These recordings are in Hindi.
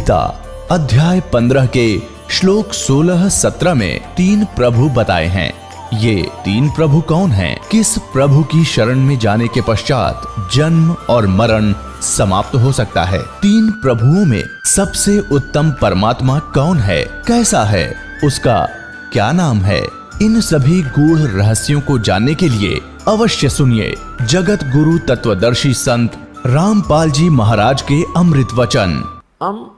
गीता अध्याय 15 के श्लोक 16-17 में 3 प्रभु बताए हैं। ये 3 प्रभु कौन हैं? किस प्रभु की शरण में जाने के पश्चात जन्म और मरण समाप्त हो सकता है? 3 प्रभुओं में सबसे उत्तम परमात्मा कौन है? कैसा है? उसका क्या नाम है? इन सभी गूढ़ रहस्यों को जानने के लिए अवश्य सुनिए जगत गुरु तत्वदर्शी संत रामपाल जी महाराज के अमृत वचन। हम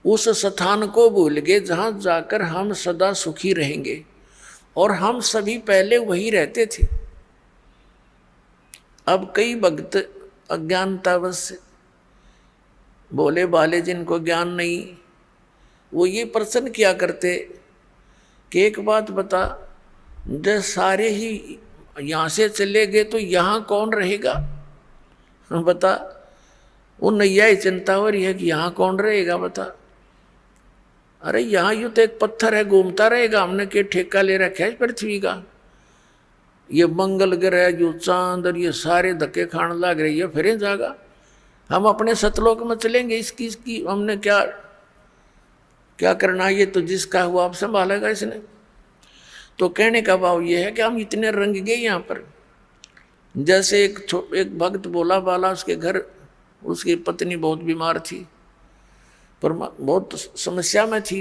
उस स्थान को भूल गए जहाँ जाकर हम सदा सुखी रहेंगे, और हम सभी पहले वही रहते थे। अब कई भक्त अज्ञानतावश भोले भाले जिनको ज्ञान नहीं, वो ये प्रश्न किया करते कि एक बात बता, जब सारे ही यहाँ से चले गए तो यहाँ कौन रहेगा? बता, वो नैया ही चिंता हो रही है कि यहाँ कौन रहेगा? बता, अरे यहाँ यूँ तो एक पत्थर है, घूमता रहेगा, हमने क्या ठेका ले रखा है पृथ्वी का? ये मंगल ग्रह जो चांद और ये सारे धक्के खाने लग रही है, फिर जाएगा। हम अपने सतलोक में चलेंगे, इसकी हमने क्या क्या करना? ये तो जिसका हुआ आप संभालेगा इसने। तो कहने का भाव ये है कि हम इतने रंग गए यहाँ पर। जैसे एक भक्त बोला बाला, उसके घर उसकी पत्नी बहुत बीमार थी, पर बहुत समस्या में थी,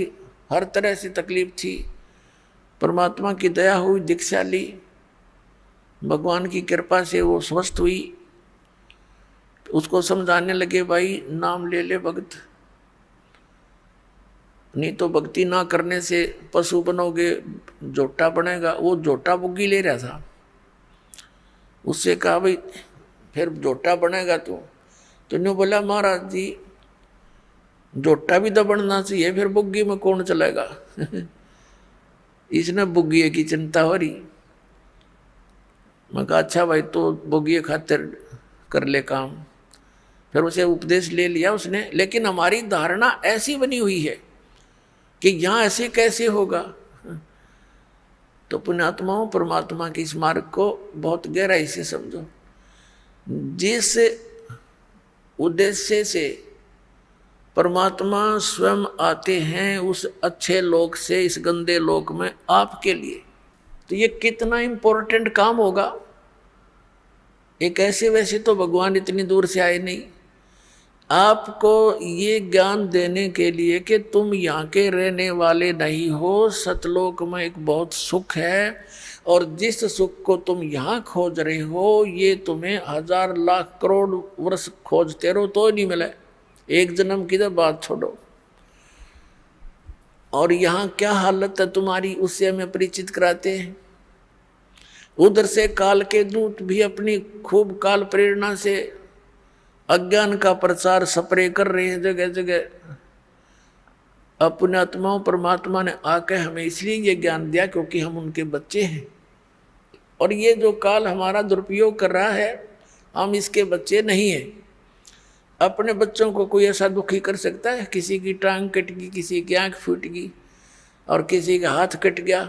हर तरह से तकलीफ थी। परमात्मा की दया हुई, दीक्षा ली, भगवान की कृपा से वो स्वस्थ हुई। उसको समझाने लगे, भाई नाम ले ले भक्त, नहीं तो भक्ति ना करने से पशु बनोगे, जोटा बनेगा। वो जोटा बुग्गी ले रहा था। उससे कहा, भाई फिर जोटा बनेगा तो न्यू बोला, महाराज जी जोटा भी तो बनना चाहिए, फिर बुग्गी में कौन चलेगा? इसने बुग्गी की चिंता हो रही। मैं कहा अच्छा भाई, तो बुग्गी खातिर कर ले काम। फिर उसे उपदेश ले लिया उसने। लेकिन हमारी धारणा ऐसी बनी हुई है कि यहाँ ऐसे कैसे होगा? तो पुण्यात्माओं, परमात्मा के इस मार्ग को बहुत गहराई से समझो। जिस उद्देश्य से परमात्मा स्वयं आते हैं उस अच्छे लोक से इस गंदे लोक में आपके लिए, तो ये कितना इम्पोर्टेंट काम होगा। एक ऐसे वैसे तो भगवान इतनी दूर से आए नहीं, आपको ये ज्ञान देने के लिए कि तुम यहाँ के रहने वाले नहीं हो, सतलोक में एक बहुत सुख है, और जिस सुख को तुम यहाँ खोज रहे हो ये तुम्हें 1000 लाख करोड़ वर्ष खोजते रहो तो नहीं मिले। एक जन्म की तो बात छोड़ो। और यहाँ क्या हालत है तुम्हारी, उससे हमें परिचित कराते हैं। उधर से काल के दूत भी अपनी खूब काल प्रेरणा से अज्ञान का प्रचार सपरे कर रहे हैं जगह जगह। अपने आत्माओं, परमात्मा ने आकर हमें इसलिए ये ज्ञान दिया क्योंकि हम उनके बच्चे हैं। और ये जो काल हमारा दुरुपयोग कर रहा है, हम इसके बच्चे नहीं हैं। अपने बच्चों को कोई ऐसा दुखी कर सकता है? किसी की टांग कट गई, किसी की आँख फूट गई, और किसी का हाथ कट गया,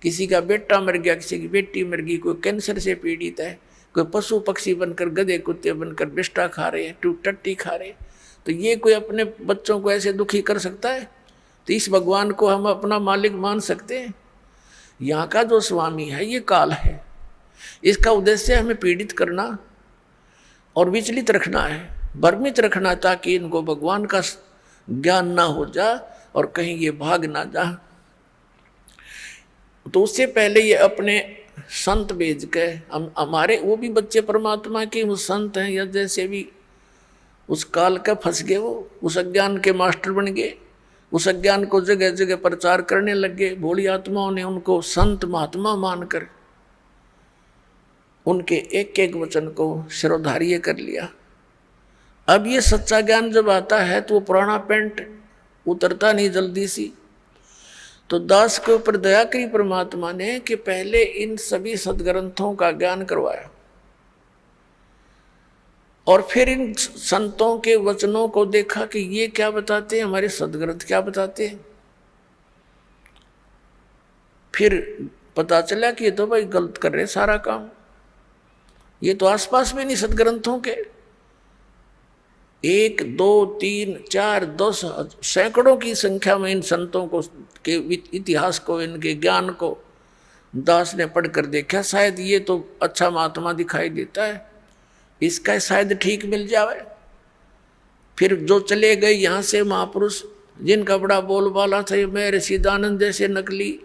किसी का बेटा मर गया, किसी की बेटी मर गई, कोई कैंसर से पीड़ित है, कोई पशु पक्षी बनकर, गधे कुत्ते बनकर बिष्टा खा रहे हैं, टट्टी खा रहे हैं। तो ये कोई अपने बच्चों को ऐसे दुखी कर सकता है? तो इस भगवान को हम अपना मालिक मान सकते हैं? यहाँ का जो स्वामी है ये काल है, इसका उद्देश्य हमें पीड़ित करना और विचलित रखना है, भ्रमित रखना, ताकि इनको भगवान का ज्ञान ना हो जा और कहीं ये भाग ना जा। तो उससे पहले ये अपने संत भेज के हमारे वो भी बच्चे परमात्मा के वो संत हैं, या जैसे भी उस काल का फंस गए, वो उस अज्ञान के मास्टर बन गए, उस अज्ञान को जगह जगह प्रचार करने लग गए। भोली आत्माओं ने उनको संत महात्मा मानकर उनके एक एक वचन को शिरोधार्य कर लिया। अब ये सच्चा ज्ञान जब आता है तो वो पुराना पेंट उतरता नहीं जल्दी सी। तो दास के ऊपर दया करी परमात्मा ने कि पहले इन सभी सदग्रंथों का ज्ञान करवाया, और फिर इन संतों के वचनों को देखा कि ये क्या बताते हैं, हमारे सदग्रंथ क्या बताते हैं। फिर पता चला कि ये तो भाई गलत कर रहे सारा काम, ये तो आसपास में नहीं सदग्रंथों के। 1 2 3 4 10 सैकड़ों की संख्या में इन संतों को के इतिहास को, इनके ज्ञान को दास ने पढ़कर देखा। शायद ये तो अच्छा महात्मा दिखाई देता है, इसका शायद ठीक मिल जावे। फिर जो चले गए यहाँ से महापुरुष, जिनका बड़ा बोलबाला था, ये मैं ऋषिदानंद जैसे नकली,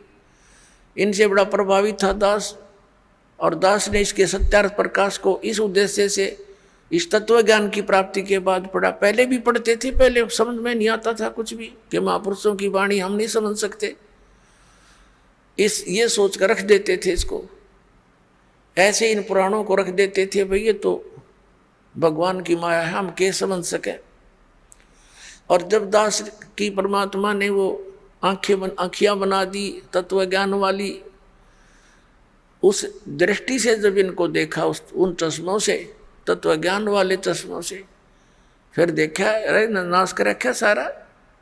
इनसे बड़ा प्रभावित था दास। और दास ने इसके सत्यार्थ प्रकाश को इस उद्देश्य से इस तत्व ज्ञान की प्राप्ति के बाद पढ़ा। पहले भी पढ़ते थे, पहले समझ में नहीं आता था कुछ भी कि महापुरुषों की वाणी हम नहीं समझ सकते, ये सोच कर रख देते थे इसको। ऐसे इन पुराणों को रख देते थे, भाई ये तो भगवान की माया है, हम कैसे समझ सके। और जब दास की परमात्मा ने वो आँखियाँ बना दी तत्व ज्ञान वाली, उस दृष्टि से जब इनको देखा, उन चश्मों से, तत्व ज्ञान वाले चश्मों से, फिर देखा अरे नाश कर रखा सारा,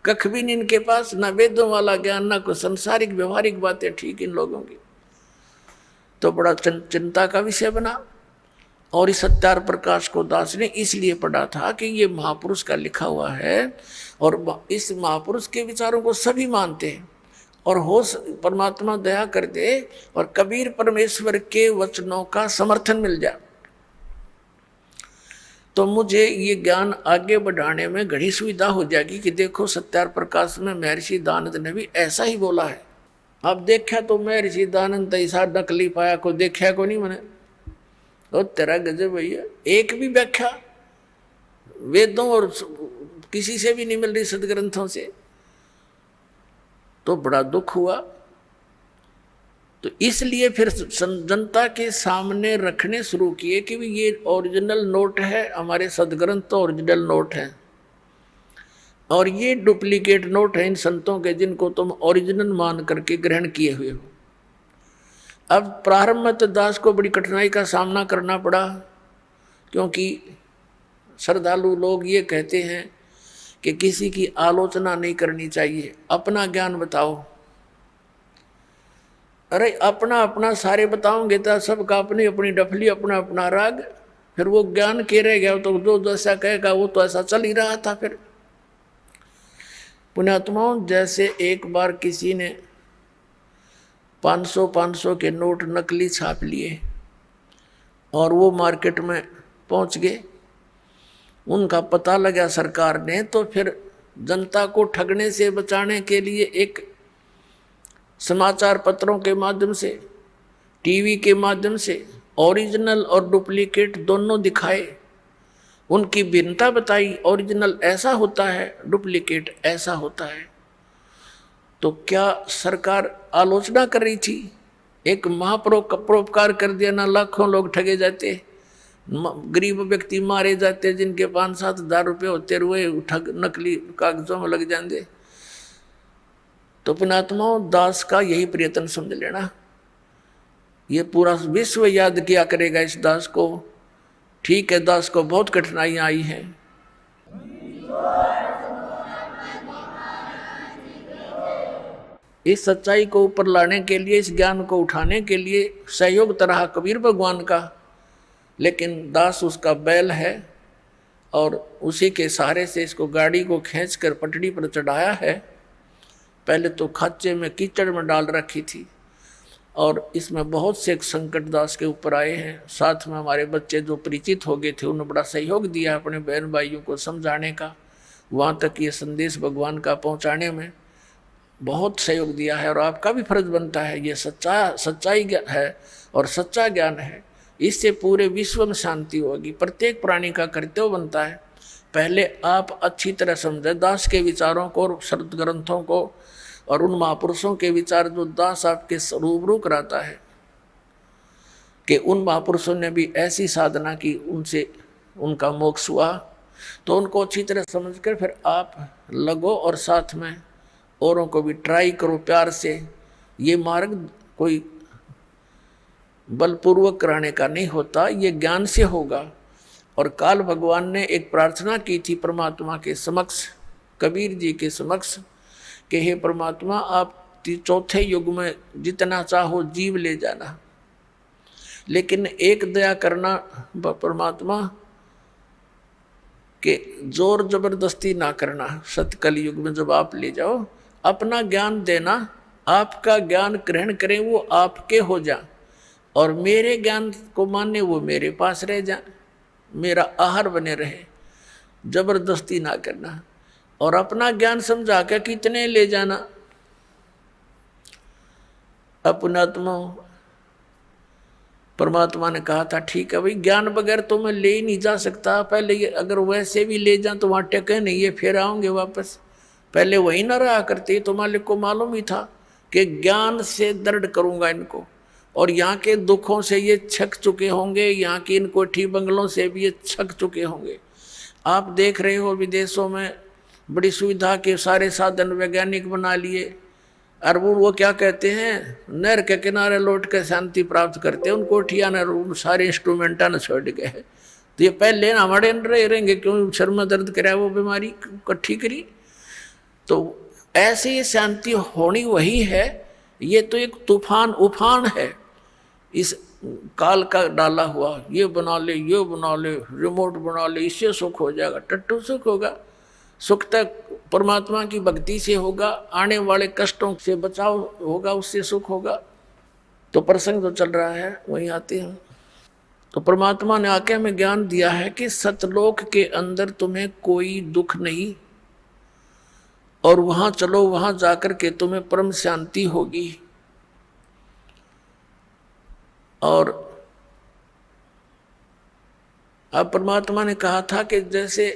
कख भी नहीं इनके पास, ना वेदों वाला ज्ञान, ना कोई संसारिक व्यवहारिक बातें ठीक इन लोगों की। तो बड़ा चिंता का विषय बना। और इस सत्यार प्रकाश को दास ने इसलिए पढ़ा था कि ये महापुरुष का लिखा हुआ है और इस महापुरुष के विचारों को सभी मानते हैं, और हो परमात्मा दया कर दे और कबीर परमेश्वर के वचनों का समर्थन मिल जाए तो मुझे ये ज्ञान आगे बढ़ाने में घड़ी सुविधा हो जाएगी कि देखो सत्यार प्रकाश में महर्षि दानंद ने भी ऐसा ही बोला है। अब देखा तो महर्षि दानंद ऐसा नकली पाया को देखा को नहीं मैंने, और तेरा गजब भैया, एक भी व्याख्या वेदों और किसी से भी नहीं मिल रही, सदग्रंथों से, तो बड़ा दुख हुआ। तो इसलिए फिर जनता के सामने रखने शुरू किए कि ये ओरिजिनल नोट है, हमारे सदग्रंथ तो ओरिजिनल नोट है और ये डुप्लीकेट नोट है इन संतों के, जिनको तुम ओरिजिनल मान करके ग्रहण किए हुए हो। अब प्रारंभ में तो दास को बड़ी कठिनाई का सामना करना पड़ा, क्योंकि श्रद्धालु लोग ये कहते हैं कि किसी की आलोचना नहीं करनी चाहिए, अपना ज्ञान बताओ। अरे अपना अपना सारे बताओगे तो सबका अपनी अपनी डफली, अपना अपना राग, फिर वो ज्ञान के रह गया तो जो जैसा कहेगा वो तो ऐसा चल ही रहा था। फिर पुण्यात्माओं, जैसे एक बार किसी ने 500 के नोट नकली छाप लिए और वो मार्केट में पहुंच गए, उनका पता लगा सरकार ने, तो फिर जनता को ठगने से बचाने के लिए एक समाचार पत्रों के माध्यम से, टीवी के माध्यम से ओरिजिनल और डुप्लीकेट दोनों दिखाए, उनकी भिन्नता बताई, ओरिजिनल ऐसा होता है, डुप्लीकेट ऐसा होता है। तो क्या सरकार आलोचना कर रही थी? एक महापरोपकार कर दिया ना, लाखों लोग ठगे जाते, गरीब व्यक्ति मारे जाते, जिनके 5-7 हज़ार रुपये होते रुए ठग नकली कागजों में लग जाते। तो पुण्यात्माओं, दास का यही प्रयत्न समझ लेना, ये पूरा विश्व याद किया करेगा इस दास को। ठीक है, दास को बहुत कठिनाइयां आई हैं, इस सच्चाई को ऊपर लाने के लिए, इस ज्ञान को उठाने के लिए सहयोग तरह कबीर भगवान का, लेकिन दास उसका बैल है और उसी के सहारे से इसको गाड़ी को खींचकर पटड़ी पर चढ़ाया है। पहले तो खाचे में कीचड़ में डाल रखी थी और इसमें बहुत से संकट दास के ऊपर आए हैं। साथ में हमारे बच्चे जो परिचित हो गए थे, उन्होंने बड़ा सहयोग दिया अपने बहन भाइयों को समझाने का, वहाँ तक ये संदेश भगवान का पहुँचाने में बहुत सहयोग दिया है। और आपका भी फर्ज बनता है, ये सच्चाई है और सच्चा ज्ञान है, इससे पूरे विश्व में शांति होगी। प्रत्येक प्राणी का कर्तव्य बनता है पहले आप अच्छी तरह समझें दास के विचारों को और शरद ग्रंथों को और उन महापुरुषों के विचार जो दास आपके रूबरू कराता है कि उन महापुरुषों ने भी ऐसी साधना की, उनसे उनका मोक्ष हुआ, तो उनको अच्छी तरह समझकर फिर आप लगो और साथ में औरों को भी ट्राई करो प्यार से। ये मार्ग कोई बलपूर्वक कराने का नहीं होता, ये ज्ञान से होगा। और काल भगवान ने एक प्रार्थना की थी परमात्मा के समक्ष, कबीर जी के समक्ष, कि हे परमात्मा, आप चौथे युग में जितना चाहो जीव ले जाना, लेकिन एक दया करना परमात्मा, कि जोर जबरदस्ती ना करना। सत कलयुग में जब आप ले जाओ, अपना ज्ञान देना, आपका ज्ञान ग्रहण करें, वो आपके हो जा, और मेरे ज्ञान को माने वो मेरे पास रह जा, मेरा आहार बने रहे। जबरदस्ती ना करना, और अपना ज्ञान समझा के कितने ले जाना। अपनात्मा परमात्मा ने कहा था ठीक है भाई, ज्ञान बगैर तो मैं ले ही नहीं जा सकता। पहले ये अगर वैसे भी ले जाऊं तो वहां टके नहीं, ये फिर आऊंगे वापस। पहले वही ना रहा करते, तो मालिक को मालूम ही था कि ज्ञान से दृढ़ करूंगा इनको, और यहाँ के दुखों से ये छक चुके होंगे, यहाँ की इन कोठी बंगलों से भी ये छक चुके होंगे। आप देख रहे हो विदेशों में बड़ी सुविधा के सारे साधन वैज्ञानिक बना लिए, और वो क्या कहते हैं, नहर के किनारे लौट कर शांति प्राप्त करते हैं। उन कोठिया ने सारे इंस्ट्रूमेंटा ने छोड़ गए, तो ये पहले ना हमारे रहेंगे, क्यों सर में दर्द कराया वो बीमारी इकट्ठी करी। तो ऐसे ये शांति होनी वही है। ये तो एक तूफान उफान है इस काल का डाला हुआ। ये बना ले, ये बना ले, रिमोट बना ले, इससे सुख हो जाएगा। टट्टू सुख होगा? सुख तक परमात्मा की भक्ति से होगा, आने वाले कष्टों से बचाव होगा, उससे सुख होगा। तो प्रसंग जो चल रहा है वहीं आते हैं। तो परमात्मा ने आके हमें ज्ञान दिया है कि सतलोक के अंदर तुम्हें कोई दुख नहीं, और वहां चलो, वहां जाकर के तुम्हें परम शांति होगी। और अब परमात्मा ने कहा था कि जैसे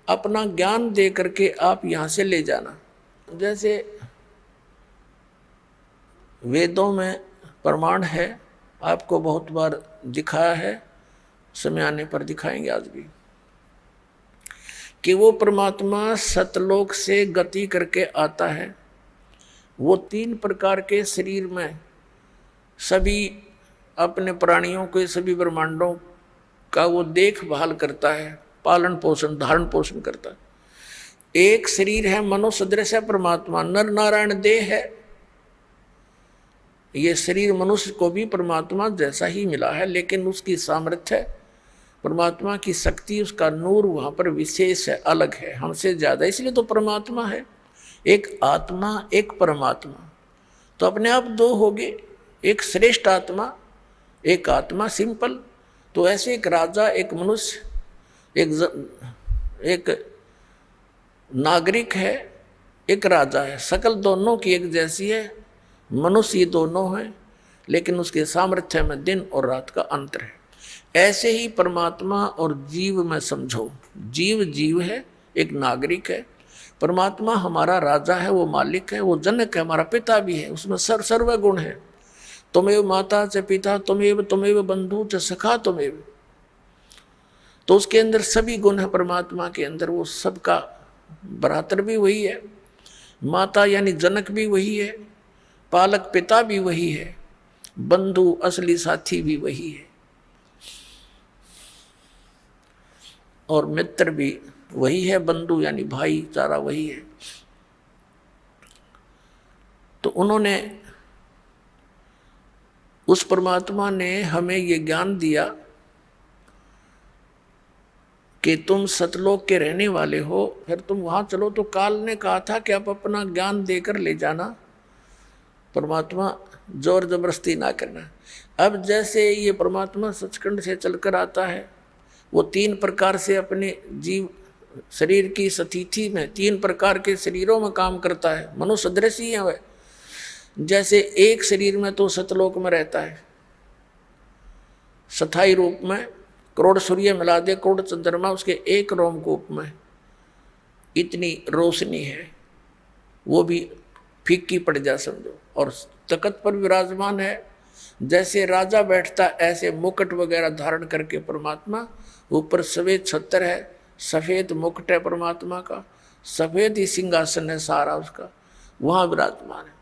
अपना ज्ञान दे करके आप यहां से ले जाना। जैसे वेदों में प्रमाण है, आपको बहुत बार दिखाया है, समय आने पर दिखाएंगे आज भी, कि वो परमात्मा सतलोक से गति करके आता है। वो 3 प्रकार के शरीर में सभी अपने प्राणियों के, सभी ब्रह्मांडों का वो देखभाल करता है, पालन पोषण धारण पोषण करता है। एक शरीर है मनुष्य सदृश है परमात्मा, नर नारायण देह है। ये शरीर मनुष्य को भी परमात्मा जैसा ही मिला है, लेकिन उसकी सामर्थ्य, परमात्मा की शक्ति, उसका नूर वहां पर विशेष है, अलग है, हमसे ज्यादा, इसलिए तो परमात्मा है। एक आत्मा, एक परमात्मा, तो अपने आप 2 हो गए, एक श्रेष्ठ आत्मा, एक आत्मा सिंपल। तो ऐसे एक राजा, एक मनुष्य, एक नागरिक है, एक राजा है, सकल दोनों की एक जैसी है। मनुष्य ये दोनों हैं, लेकिन उसके सामर्थ्य में दिन और रात का अंतर है। ऐसे ही परमात्मा और जीव में समझो, जीव जीव है, एक नागरिक है। परमात्मा हमारा राजा है, वो मालिक है, वो जनक है, हमारा पिता भी है, उसमें सर्व गुण है। तुमेव माता च पिता तुमेव बंधु च सखा तुमेव। तो उसके अंदर सभी गुण है परमात्मा के अंदर, वो सबका भ्रातर भी वही है, माता यानी जनक भी वही है, पालक पिता भी वही है, बंधु असली साथी भी वही है, और मित्र भी वही है, बंधु यानी भाईचारा वही है। तो उन्होंने, उस परमात्मा ने हमें ये ज्ञान दिया कि तुम सतलोक के रहने वाले हो, फिर तुम वहां चलो। तो काल ने कहा था कि आप अपना ज्ञान देकर ले जाना, परमात्मा जोर जबरदस्ती ना करना। अब जैसे ये परमात्मा सचखंड से चलकर आता है, वो 3 प्रकार से अपने जीव शरीर की स्थिति में 3 प्रकार के शरीरों में काम करता है। मनुष्य सदृश ही है वह। जैसे एक शरीर में तो सतलोक में रहता है, स्थायी रूप में, करोड़ सूर्य मिला दे, करोड़ चंद्रमा उसके एक रोमकूप में, इतनी रोशनी है, वो भी फीकी पड़ जा समझो। और तख्त पर विराजमान है, जैसे राजा बैठता ऐसे मुकुट वगैरह धारण करके परमात्मा, ऊपर सफेद छत्र है, सफेद मुकुट है परमात्मा का, सफेद ही सिंहासन है सारा उसका, वहां विराजमान है।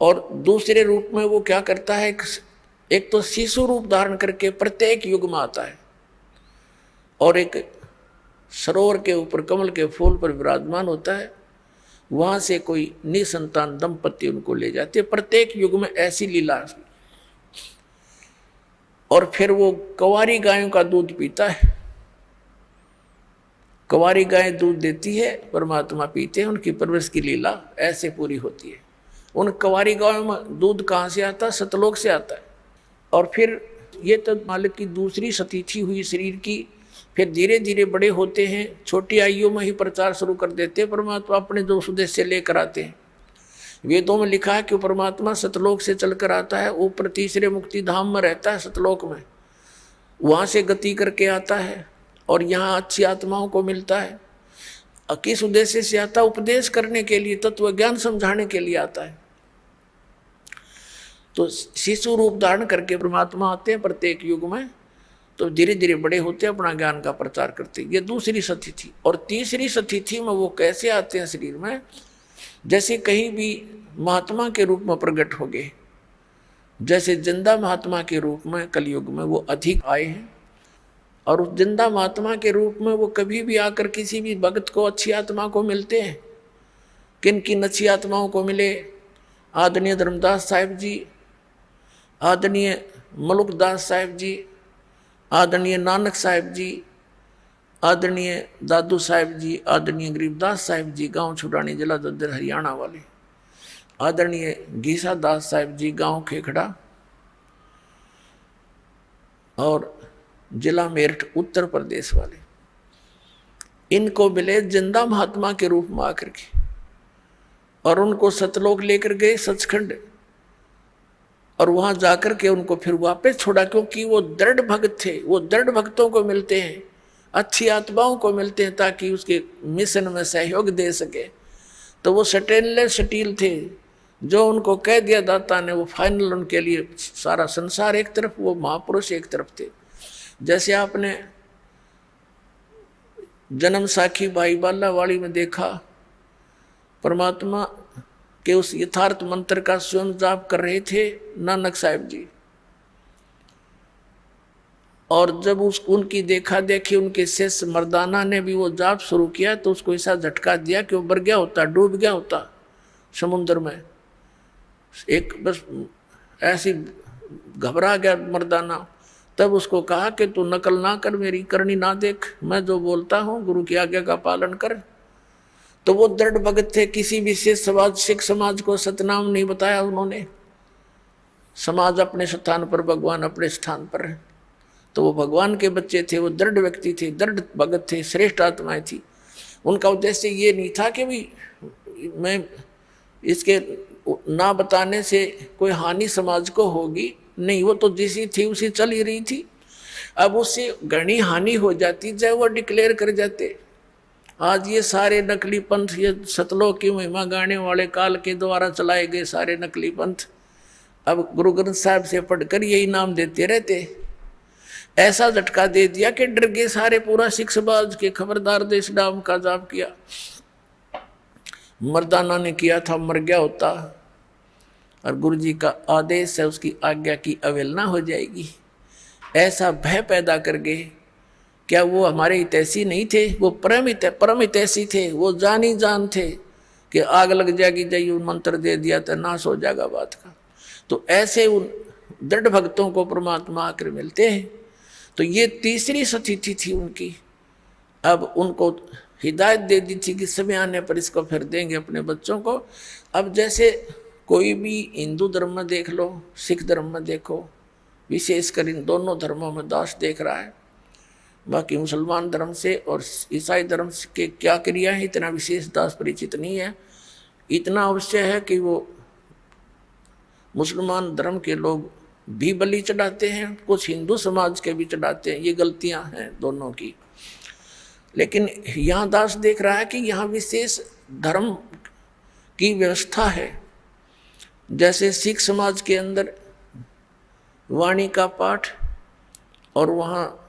और दूसरे रूप में वो क्या करता है, एक तो शिशु रूप धारण करके प्रत्येक युग में आता है, और एक सरोवर के ऊपर कमल के फूल पर विराजमान होता है, वहां से कोई निसंतान दंपति उनको ले जाते, प्रत्येक युग में ऐसी लीला। और फिर वो कंवारी गायों का दूध पीता है, कुंवारी गाय दूध देती है, परमात्मा पीते हैं, उनकी परवरिश की लीला ऐसे पूरी होती है। उन कुंवारी गायों में दूध कहाँ से आता है? सतलोक से आता है। और फिर ये तो मालिक की दूसरी सतीथि हुई शरीर की। फिर धीरे धीरे बड़े होते हैं, छोटी आयु में ही प्रचार शुरू कर देते हैं। परमात्मा अपने जो उद्देश्य लेकर आते हैं, वेदों में लिखा है कि परमात्मा सतलोक से चलकर आता है, ऊपर तीसरे मुक्ति धाम में रहता है सतलोक में, वहाँ से गति करके आता है और यहाँ अच्छी आत्माओं को मिलता है। किस उद्देश्य से आता? उपदेश करने के लिए, तत्व ज्ञान समझाने के लिए आता है। तो शिशु रूप धारण करके परमात्मा आते हैं प्रत्येक युग में, तो धीरे धीरे बड़े होते हैं, अपना ज्ञान का प्रचार करते हैं। ये दूसरी सतिथि। और तीसरी सतिथि में वो कैसे आते हैं शरीर में? जैसे कहीं भी महात्मा के रूप में प्रकट हो गए, जैसे जिंदा महात्मा के रूप में कलयुग में वो अधिक आए हैं। और उस जिंदा महात्मा के रूप में वो कभी भी आकर किसी भी भक्त को, अच्छी आत्मा को मिलते हैं। किन किन अच्छी आत्माओं को मिले? आदरणीय धर्मदास साहिब जी, आदरणीय मलुकदास साहिब जी, आदरणीय नानक साहिब जी, आदरणीय दादू साहिब जी, आदरणीय गरीबदास साहिब जी, गांव छुड़ानी, जिला दद्दर हरियाणा वाले, आदरणीय गीसा दास साहिब जी, गांव खेखड़ा और जिला मेरठ उत्तर प्रदेश वाले। इनको मिले जिंदा महात्मा के रूप में आकर के, और उनको सतलोक लेकर गए सचखंड, और वहां जाकर के उनको फिर वापस छोड़ा, क्योंकि वो दृढ़ भक्त थे। वो दृढ़ भक्तों को मिलते हैं, अच्छी आत्माओं को मिलते हैं, ताकि उसके मिशन में सहयोग दे सके। तो वो स्टेनलेस स्टील थे, जो उनको कह दिया दाता ने वो फाइनल, उनके लिए सारा संसार एक तरफ, वो महापुरुष एक तरफ थे। जैसे आपने जन्म साखी भाई बालावाड़ी में देखा, परमात्मा के उस यथार्थ मंत्र का स्वयं जाप कर रहे थे नानक साहिब जी। और जब उनकी देखा देखी उनके शिष्य मर्दाना ने भी वो जाप शुरू किया, तो उसको ऐसा झटका दिया कि वो मर गया होता, डूब गया होता समुद्र में। एक बस ऐसी घबरा गया मर्दाना। तब उसको कहा कि तू नकल ना कर, मेरी करनी ना देख, मैं जो बोलता हूँ गुरु की आज्ञा का पालन कर। तो वो दृढ़ भगत थे, किसी विशेष समाज, सिख समाज को सतनाम नहीं बताया उन्होंने। समाज अपने स्थान पर, भगवान अपने स्थान पर है। तो वो भगवान के बच्चे थे, वो दृढ़ व्यक्ति थे, दृढ़ भगत थे, श्रेष्ठ आत्माएं थी। उनका उद्देश्य ये नहीं था कि भी मैं इसके ना बताने से कोई हानि समाज को होगी, नहीं, वो तो जैसी थी उसी चल ही रही थी। अब उससे घनी हानि हो जाती, चाहे वो डिक्लेयर कर जाते। आज ये सारे नकली पंथ, ये सतलोक की महिमा गाने वाले काल के द्वारा चलाए गए सारे नकली पंथ, अब गुरु ग्रंथ साहब से पढ़कर यही नाम देते रहते। ऐसा झटका दे दिया कि डर गए सारे, पूरा सिख समाज के। खबरदार देश नाम का जाप किया, मर्दाना ने किया था, मर गया होता, और गुरु जी का आदेश है, उसकी आज्ञा की अवहेलना हो जाएगी। ऐसा भय पैदा कर गए। क्या वो हमारे हितैषी नहीं थे? वो परम हितैषी थे। वो जानी जान थे कि आग लग जाएगी, जाइए मंत्र दे दिया तो नाश हो जाएगा बात का। तो ऐसे उन दृढ़ भक्तों को परमात्मा आकर मिलते हैं। तो ये तीसरी सतिथि थी उनकी। अब उनको हिदायत दे दी थी कि समय आने पर इसको फिर देंगे अपने बच्चों को। अब जैसे कोई भी हिंदू धर्म में देख लो, सिख धर्म में देखो, विशेषकर इन दोनों धर्मों में दास देख रहा है। बाकी मुसलमान धर्म से और ईसाई धर्म के क्या क्रिया है, इतना विशेष दास परिचित नहीं है। इतना अवश्य है कि वो मुसलमान धर्म के लोग भी बलि चढ़ाते हैं, कुछ हिंदू समाज के भी चढ़ाते हैं। ये गलतियां हैं दोनों की। लेकिन यहाँ दास देख रहा है कि यहाँ विशेष धर्म की व्यवस्था है। जैसे सिख समाज के अंदर वाणी का पाठ और वहाँ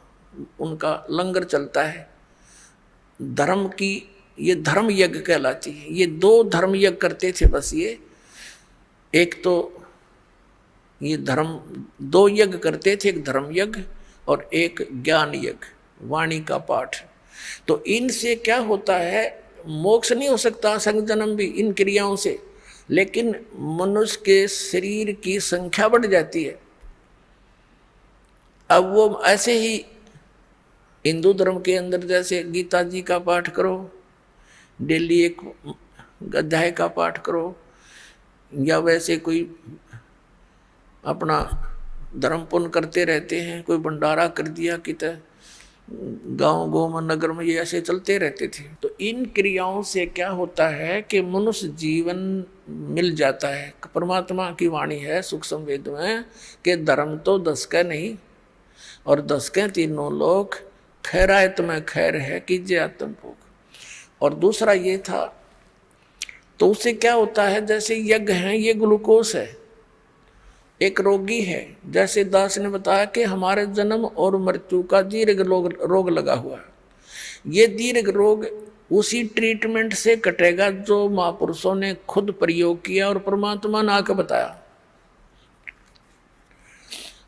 उनका लंगर चलता है। धर्म की ये धर्म यज्ञ कहलाती है। ये दो धर्म यज्ञ करते थे बस। ये एक तो ये धर्म दो यज्ञ करते थे, एक धर्म यज्ञ और एक ज्ञान यज्ञ, वाणी का पाठ। तो इनसे क्या होता है, मोक्ष नहीं हो सकता संग जन्म भी इन क्रियाओं से, लेकिन मनुष्य के शरीर की संख्या बढ़ जाती है। अब वो ऐसे ही हिंदू धर्म के अंदर जैसे गीता जी का पाठ करो, डेली एक अध्याय का पाठ करो, या वैसे कोई अपना धर्म पुण्य करते रहते हैं, कोई भंडारा कर दिया कित गांव गोम नगर में, ये ऐसे चलते रहते थे। तो इन क्रियाओं से क्या होता है कि मनुष्य जीवन मिल जाता है। परमात्मा की वाणी है सुख संवेद में कि धर्म तो 10 का नहीं और 10 के तीनों लोग, खैरायत में खैर है कीजिए आत्म भोग। और दूसरा ये था, तो उससे क्या होता है, जैसे यज्ञ है ये ग्लूकोस है, एक रोगी है, जैसे दास ने बताया कि हमारे जन्म और मृत्यु का दीर्घ रोग लगा हुआ है। ये दीर्घ रोग उसी ट्रीटमेंट से कटेगा जो महापुरुषों ने खुद प्रयोग किया और परमात्मा ने आकर बताया।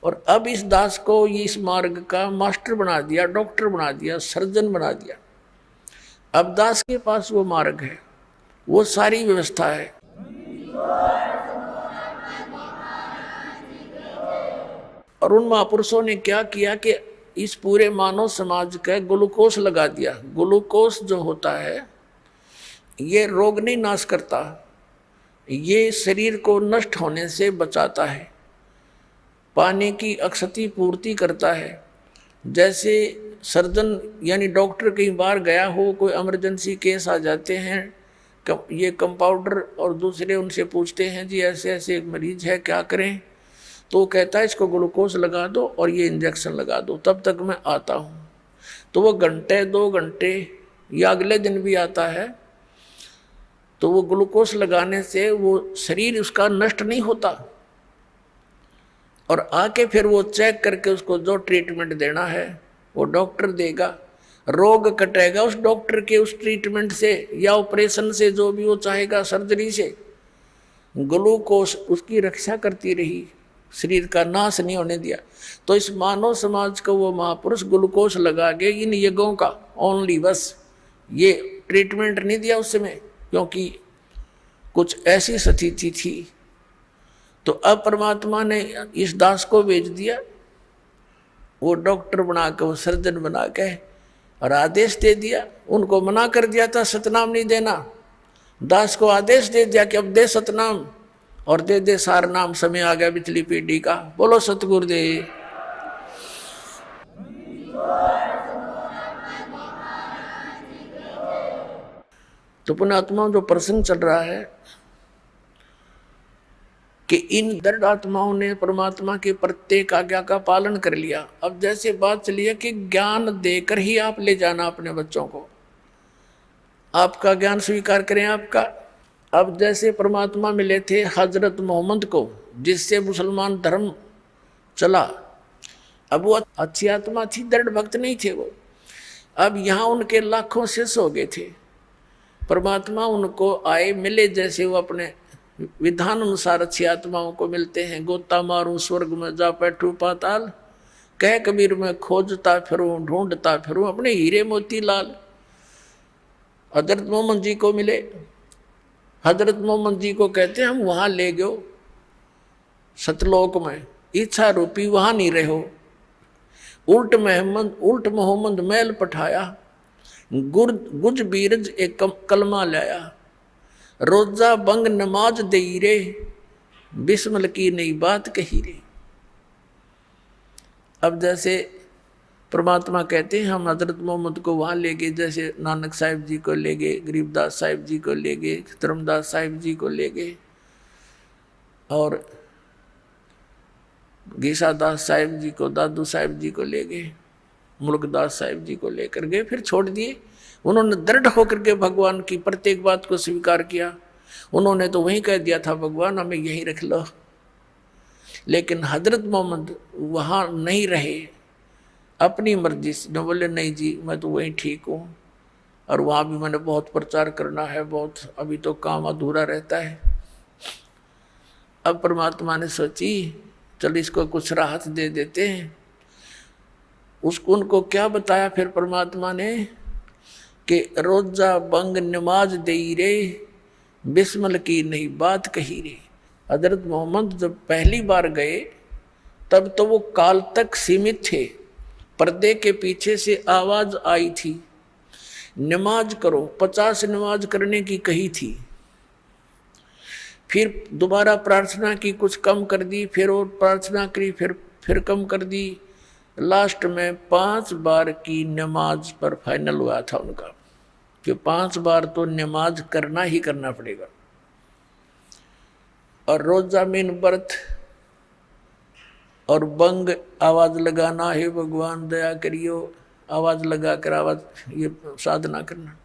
और अब इस दास को इस मार्ग का मास्टर बना दिया, डॉक्टर बना दिया, सर्जन बना दिया। अब दास के पास वो मार्ग है, वो सारी व्यवस्था है। और उन महापुरुषों ने क्या किया कि इस पूरे मानव समाज का ग्लूकोस लगा दिया। ग्लूकोस जो होता है ये रोग नहीं नाश करता, ये शरीर को नष्ट होने से बचाता है, पानी की अक्षति पूर्ति करता है। जैसे सर्जन यानी डॉक्टर कई बार गया हो, कोई इमरजेंसी केस आ जाते हैं, ये कंपाउंडर और दूसरे उनसे पूछते हैं जी ऐसे ऐसे एक मरीज है क्या करें, तो कहता है इसको ग्लूकोज लगा दो और ये इंजेक्शन लगा दो, तब तक मैं आता हूँ। तो वो घंटे 2 घंटे या अगले दिन भी आता है। तो वो ग्लूकोज लगाने से वो शरीर उसका नष्ट नहीं होता, और आके फिर वो चेक करके उसको जो ट्रीटमेंट देना है वो डॉक्टर देगा। रोग कटेगा उस डॉक्टर के उस ट्रीटमेंट से या ऑपरेशन से, जो भी वो चाहेगा, सर्जरी से। ग्लूकोज उसकी रक्षा करती रही, शरीर का नाश नहीं होने दिया। तो इस मानव समाज को वो महापुरुष ग्लूकोज लगा के इन यज्ञों का ओनली, बस ये ट्रीटमेंट नहीं दिया उस समय, क्योंकि कुछ ऐसी स्थिति थी। तो अब परमात्मा ने इस दास को भेज दिया, वो डॉक्टर बना के, वो सर्जन बना के, और आदेश दे दिया। उनको मना कर दिया था सतनाम नहीं देना, दास को आदेश दे दिया कि अब दे सतनाम और दे दे सार नाम, समय आ गया पिछली पीढ़ी का। बोलो सतगुरुदेव। तो पुण्यात्माओं जो प्रसंग चल रहा है कि इन दृढ़ आत्माओं ने परमात्मा के प्रत्येक आज्ञा का पालन कर लिया। अब जैसे बात चली है कि ज्ञान देकर ही आप ले जाना अपने बच्चों को, आपका ज्ञान स्वीकार करें आपका। अब जैसे परमात्मा मिले थे हजरत मोहम्मद को, जिससे मुसलमान धर्म चला। अब वो अच्छी आत्मा थी, दृढ़ भक्त नहीं थे वो। अब यहाँ उनके लाखों शिष्य हो गए थे। परमात्मा उनको आए मिले, जैसे वो अपने विधान अनुसार अच्छी आत्माओं को मिलते हैं। गोता मारूं स्वर्ग में जा बैठूं पाताल, कह कबीर में खोजता फिरूं ढूंढता फिरूं अपने हीरे मोती लाल। हजरत मोहम्मद जी को मिले। हजरत मोहम्मद जी को कहते हैं हम वहां ले गयो सतलोक में, इच्छा रूपी वहां नहीं रहो। उल्ट मोहम्मद मैल पठाया, गुज बीरज एक कलमा लाया। रोजा बंग नमाज दई रे, बिस्मिल की नई बात कही रे। अब जैसे परमात्मा कहते हैं हम हजरत मोहम्मद को वहाँ ले गए, जैसे नानक साहिब जी को ले गए, गरीबदास साहिब जी को ले गए, धर्मदास साहिब जी को ले गए, और गीसादास साहिब जी को, दादू साहिब जी को ले गए, मुल्कदास साहिब जी को लेकर गए, फिर छोड़ दिए। उन्होंने दृढ़ होकर के भगवान की प्रत्येक बात को स्वीकार किया। उन्होंने तो वहीं कह दिया था भगवान हमें यहीं रख लो, लेकिन हजरत मोहम्मद वहाँ नहीं रहे, अपनी मर्जी से न बोले नहीं जी मैं तो वहीं ठीक हूँ, और वहाँ भी मैंने बहुत प्रचार करना है, बहुत अभी तो काम अधूरा रहता है। अब परमात्मा ने सोची चल इसको कुछ राहत दे देते हैं। उसको उनको क्या बताया फिर परमात्मा ने कि रोजा बंग नमाज दई रे, बिस्मिल की नई बात कही रे। हजरत मोहम्मद जब पहली बार गए तब तो वो काल तक सीमित थे, पर्दे के पीछे से आवाज आई थी, नमाज करो। 50 नमाज करने की कही थी। फिर दोबारा प्रार्थना की, कुछ कम कर दी, फिर और प्रार्थना करी, फिर कम कर दी। लास्ट में 5 बार की नमाज पर फाइनल हुआ था उनका कि 5 बार तो नमाज करना ही करना पड़ेगा। और रोजा मीन व्रत और बंग आवाज लगाना, हे भगवान दया करियो, आवाज लगा कर आवाज ये साधना करना।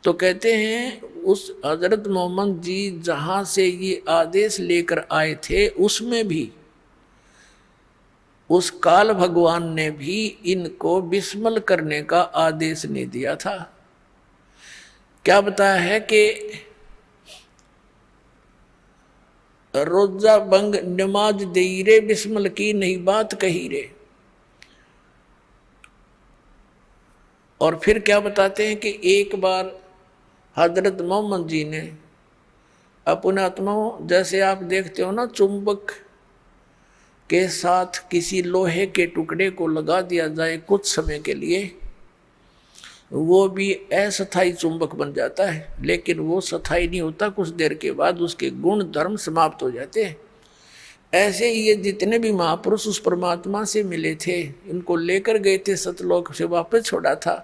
तो कहते हैं उस हजरत मोहम्मद जी जहां से ये आदेश लेकर आए थे उसमें भी उस काल भगवान ने भी इनको बिस्मल करने का आदेश नहीं दिया था। क्या बताया है कि रोजा बंग नमाज दे रे, बिस्मल की नहीं बात कही रे। और फिर क्या बताते हैं कि एक बार हजरत मोहम्मद जी ने अपने आत्माओं, जैसे आप देखते हो ना चुंबक के साथ किसी लोहे के टुकड़े को लगा दिया जाए कुछ समय के लिए, वो भी अस्थायी चुंबक बन जाता है, लेकिन वो स्थायी नहीं होता, कुछ देर के बाद उसके गुण धर्म समाप्त हो जाते हैं। ऐसे ही ये जितने भी महापुरुष उस परमात्मा से मिले थे, इनको लेकर गए थे सतलोक से वापस छोड़ा था,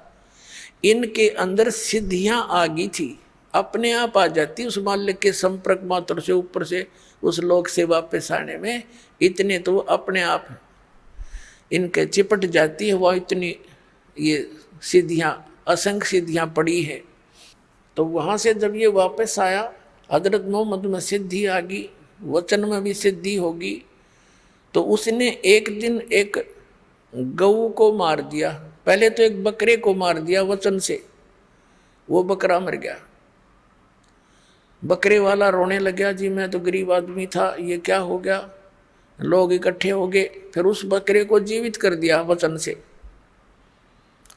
इनके अंदर सिद्धियां आ गई थी, अपने आप आ जाती उस मालिक के संपर्क मात्र से, ऊपर से उस लोक से वापस आने में इतने तो अपने आप इनके चिपट जाती है। वह इतनी ये सिद्धियां, असंख्य सिद्धियां पड़ी है। तो वहां से जब ये वापस आया, हजरत मोहम्मद में सिद्धि आ गई, वचन में भी सिद्धि होगी। तो उसने एक दिन एक गऊ को मार दिया, पहले तो एक बकरे को मार दिया वचन से, वो बकरा मर गया। बकरे वाला रोने लगा, जी मैं तो गरीब आदमी था, ये क्या हो गया। लोग इकट्ठे हो गए, फिर उस बकरे को जीवित कर दिया वचन से।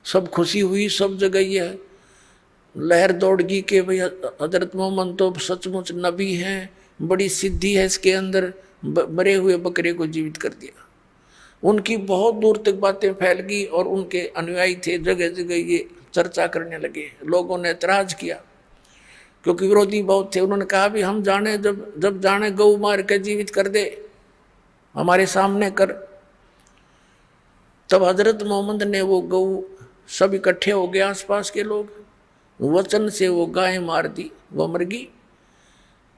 सब खुशी हुई, सब जगह ये लहर दौड़ गई कि भाई हजरत मोहम्मद तो सचमुच नबी हैं, बड़ी सिद्धि है इसके अंदर, मरे हुए बकरे को जीवित कर दिया। उनकी बहुत दूर तक बातें फैल गई और उनके अनुयायी थे, जगह जगह ये चर्चा करने लगे। लोगों ने ऐतराज किया क्योंकि विरोधी बहुत थे। उन्होंने कहा भी हम जाने, जब जाने गऊ मार के जीवित कर दे, हमारे सामने कर। तब हजरत मोहम्मद ने वो गऊ, सब इकट्ठे हो गए आसपास के लोग, वचन से वो गाय मार दी, वो मर गई।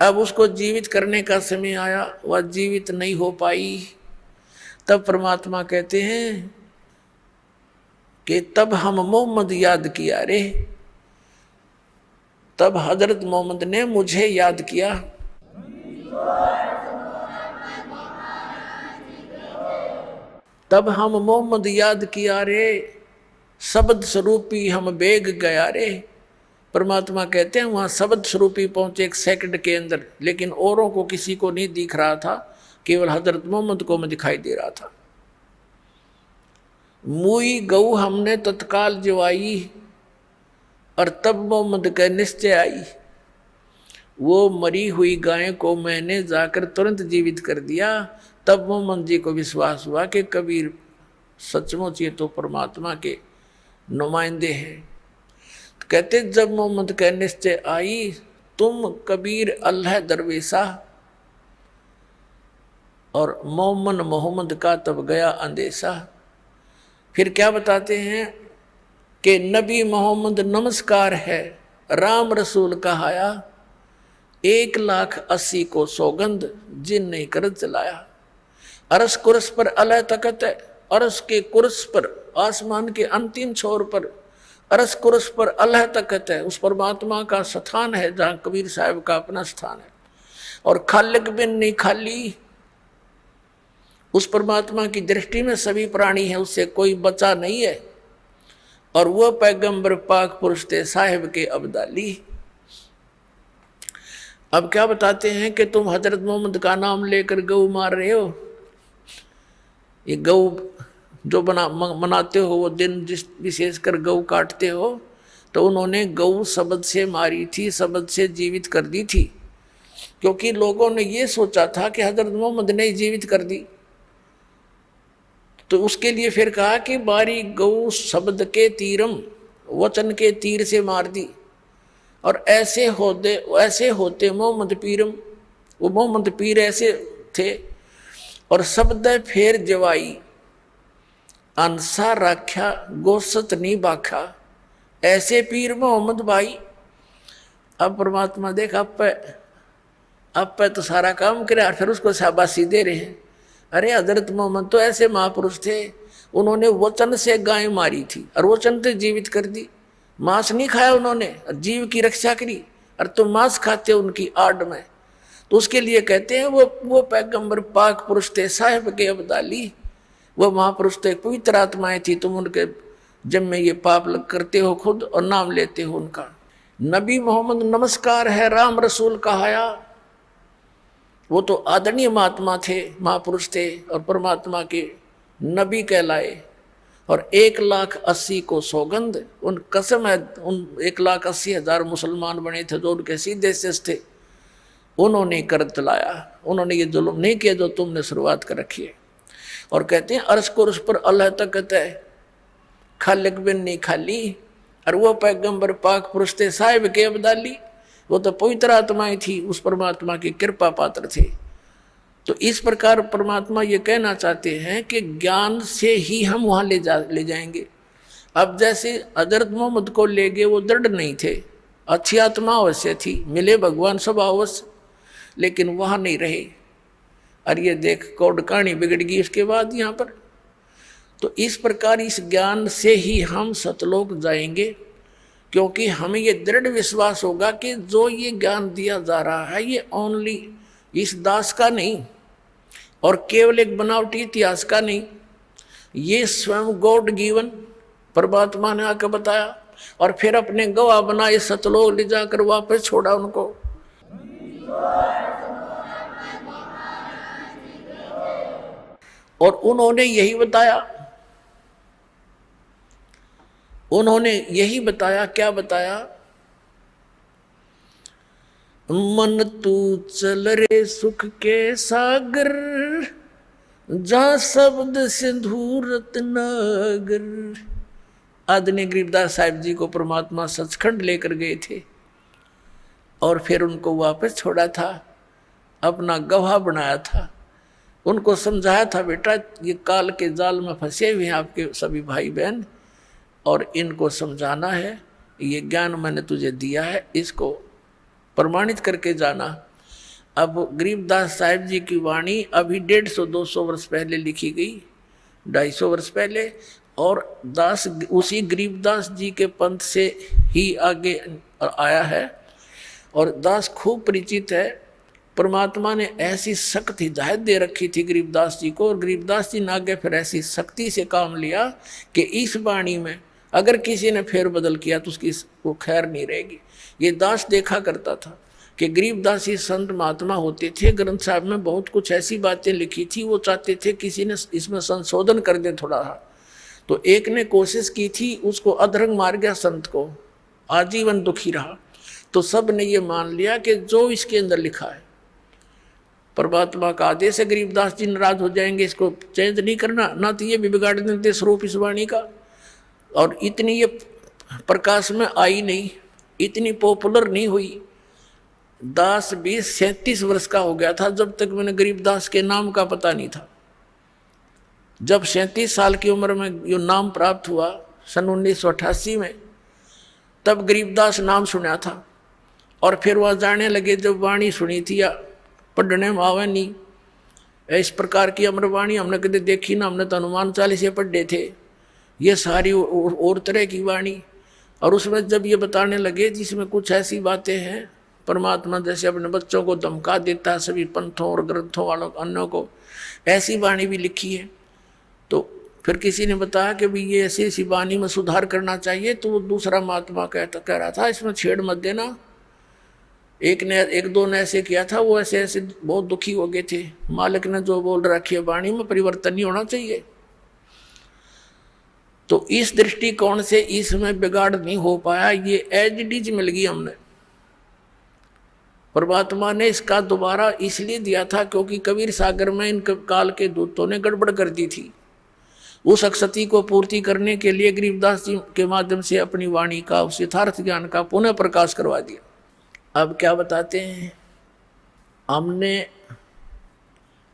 अब उसको जीवित करने का समय आया, वह जीवित नहीं हो पाई। तब परमात्मा कहते हैं कि तब हम मोहम्मद याद किया रे, तब हजरत मोहम्मद ने मुझे याद किया। तब हम मोहम्मद याद किया रे, शब्द स्वरूपी हम बेग गया रे। परमात्मा कहते हैं वहां शब्द स्वरूपी पहुंचे 1 सेकंड के अंदर, लेकिन औरों को किसी को नहीं दिख रहा था, केवल हजरत मोहम्मद को मैं दिखाई दे रहा था। मुई गऊ हमने तत्काल जवाई, और तब मोहम्मद का निश्चय आई। वो मरी हुई गाय को मैंने जाकर तुरंत जीवित कर दिया। तब मोहम्मद जी को विश्वास हुआ कि कबीर सचमुच ये तो परमात्मा के नुमाइंदे हैं। तो कहते जब मोहम्मद का निश्चय आई, तुम कबीर अल्लाह दरवेशा, और मोहम्मद का तब गया अंदेशा। फिर क्या बताते हैं कि नबी मोहम्मद नमस्कार है, राम रसूल कहाया, 1,80,000 को सौगंध जिन नहीं कर चलाया। अरस कुरस पर अल्लाह तकत है, अरस के कुरस पर, आसमान के अंतिम छोर पर अरस कुरस पर अल्लाह तकत है। उस परमात्मा का स्थान है जहाँ कबीर साहब का अपना स्थान है। और खालिक बिन नहीं खाली, उस परमात्मा की दृष्टि में सभी प्राणी हैं, उससे कोई बचा नहीं है। और वह पैगंबर पाक पुरुष थे साहिब के अब्दाली। अब क्या बताते हैं कि तुम हजरत मोहम्मद का नाम लेकर गऊ मार रहे हो। ये गऊ जो मनाते हो वो दिन, जिस विशेषकर गऊ काटते हो, तो उन्होंने गऊ शब्द से मारी थी, शब्द से जीवित कर दी थी, क्योंकि लोगों ने ये सोचा था कि हजरत मोहम्मद ने जीवित कर दी। तो उसके लिए फिर कहा कि बारी गौ शब्द के तीरम, वचन के तीर से मार दी। और ऐसे होते मोहम्मद पीरम, वो मोहम्मद पीर ऐसे थे। और शब्द फेर जवाई अंसा राख्या गोसत नहीं बाखा, ऐसे पीर मोहम्मद भाई। अब परमात्मा देख आप पे तो सारा काम करे और फिर उसको शाबाशी दे रहे हैं। अरे हजरत मोहम्मद तो ऐसे महापुरुष थे, उन्होंने वचन से गाय मारी थी और वचन से जीवित कर दी। मांस नहीं खाया उन्होंने, जीव की रक्षा करी, और तुम मांस खाते हो उनकी आड़ में। तो उसके लिए कहते हैं वो पैगंबर पाक पुरुष थे, साहिब के अब्दाली, वो महापुरुष थे, पवित्र आत्माएं थी। तुम उनके जब में ये पाप करते हो खुद और नाम लेते हो उनका। नबी मोहम्मद नमस्कार है राम रसूल कहाया, वो तो आदरणीय महात्मा थे, महापुरुष थे और परमात्मा के नबी कहलाए। और 1,80,000 को सौगंध, उन कसम है, उन 1,80,000 मुसलमान बने थे जो उनके सीधे शिष्य थे, उन्होंने कर चलाया, उन्होंने ये जुल्म नहीं किया जो तुमने शुरुआत कर रखी है। और कहते हैं अर्श को उस पर अल्लाह तकत है, खालिक बिन नहीं खाली। और वो पैगंबर पाक पुरुष थे, साहिब के अब्दाली, वो तो पवित्र आत्माएं थी, उस परमात्मा की कृपा पात्र थे। तो इस प्रकार परमात्मा ये कहना चाहते हैं कि ज्ञान से ही हम वहाँ ले जाएंगे। अब जैसे हजरत मोहम्मद को ले गए, वो दृढ़ नहीं थे, अच्छी आत्मा अवश्य थी, मिले भगवान सब अवश्य, लेकिन वहाँ नहीं रहे। और ये देख कौड़ कहानी बिगड़ गई उसके बाद यहाँ पर। तो इस प्रकार इस ज्ञान से ही हम सतलोक जाएंगे, क्योंकि हमें ये दृढ़ विश्वास होगा कि जो ये ज्ञान दिया जा रहा है ये ओनली इस दास का नहीं और केवल एक बनावटी इतिहास का नहीं, ये स्वयं गॉड गिवन परमात्मा ने आकर बताया और फिर अपने गवाह बनाए, सतलोक ले जाकर वापस छोड़ा उनको। और उन्होंने यही बताया, क्या बताया? मन तू चल रे सुख के सागर, जहाँ शब्द सिंधु रत्नागर। आदरणीय गरीबदास साहिब जी को परमात्मा सचखंड लेकर गए थे और फिर उनको वापस छोड़ा था, अपना गवाह बनाया था, उनको समझाया था, बेटा ये काल के जाल में फंसे हुए हैं आपके सभी भाई बहन, और इनको समझाना है, ये ज्ञान मैंने तुझे दिया है, इसको प्रमाणित करके जाना। अब गरीबदास साहिब जी की वाणी अभी 150-200 वर्ष पहले लिखी गई, 250 वर्ष पहले, और दास उसी गरीबदास जी के पंथ से ही आगे आया है और दास खूब परिचित है। परमात्मा ने ऐसी सख्त हिदायत दे रखी थी गरीबदास जी को, और गरीबदास जी ने आगे फिर ऐसी सख्ती से काम लिया कि इस वाणी में अगर किसी ने फेर बदल किया तो उसकी वो खैर नहीं रहेगी। ये दास देखा करता था कि गरीबदास ही संत महात्मा होते थे, ग्रंथ साहब में बहुत कुछ ऐसी बातें लिखी थी, वो चाहते थे किसी ने इसमें संशोधन कर दे थोड़ा। तो एक ने कोशिश की थी, उसको अधरंग मार गया संत को, आजीवन दुखी रहा। तो सब ने ये मान लिया कि जो इसके अंदर लिखा है परमात्मा का आदेश है, गरीबदास जी नाराज हो जाएंगे, इसको चेंज नहीं करना, ना तो ये भी बिगाड़ देते स्वरूप इस वाणी का। और इतनी ये प्रकाश में आई नहीं, इतनी पॉपुलर नहीं हुई। दास भी 37 वर्ष का हो गया था जब तक मैंने गरीबदास के नाम का पता नहीं था। जब 37 साल की उम्र में ये नाम प्राप्त हुआ सन 1988 में, तब गरीबदास नाम सुना था। और फिर वह जाने लगे, जब वाणी सुनी थी या पढ़ने में आवे नहीं, इस प्रकार की अमरवाणी हमने कभी देखी ना, हमने तो हनुमान चालीसे पढ़े थे, ये सारी और तरह की वाणी। और उसमें जब ये बताने लगे जिसमें कुछ ऐसी बातें हैं, परमात्मा जैसे अपने बच्चों को धमका देता है सभी पंथों और ग्रंथों वालों अन्यों को, ऐसी वाणी भी लिखी है। तो फिर किसी ने बताया कि भाई ये ऐसी ऐसी वाणी में सुधार करना चाहिए, तो वो दूसरा महात्मा कह रहा था इसमें छेड़ मत देना। एक दो ने ऐसे किया था, वो ऐसे बहुत दुखी हो गए थे, मालिक ने जो बोल रखी है वाणी में परिवर्तन नहीं होना चाहिए। तो इस दृष्टिकोण से इसमें बिगाड़ नहीं हो पाया, ये एज इट इज मिल गई हमने। परमात्मा ने इसका दोबारा इसलिए दिया था क्योंकि कबीर सागर में इन काल के दूतों ने गड़बड़ कर दी थी। उस अक्षति को पूर्ति करने के लिए गरीबदास जी के माध्यम से अपनी वाणी का, उस यथार्थ ज्ञान का पुनः प्रकाश करवा दिया। अब क्या बताते हैं, हमने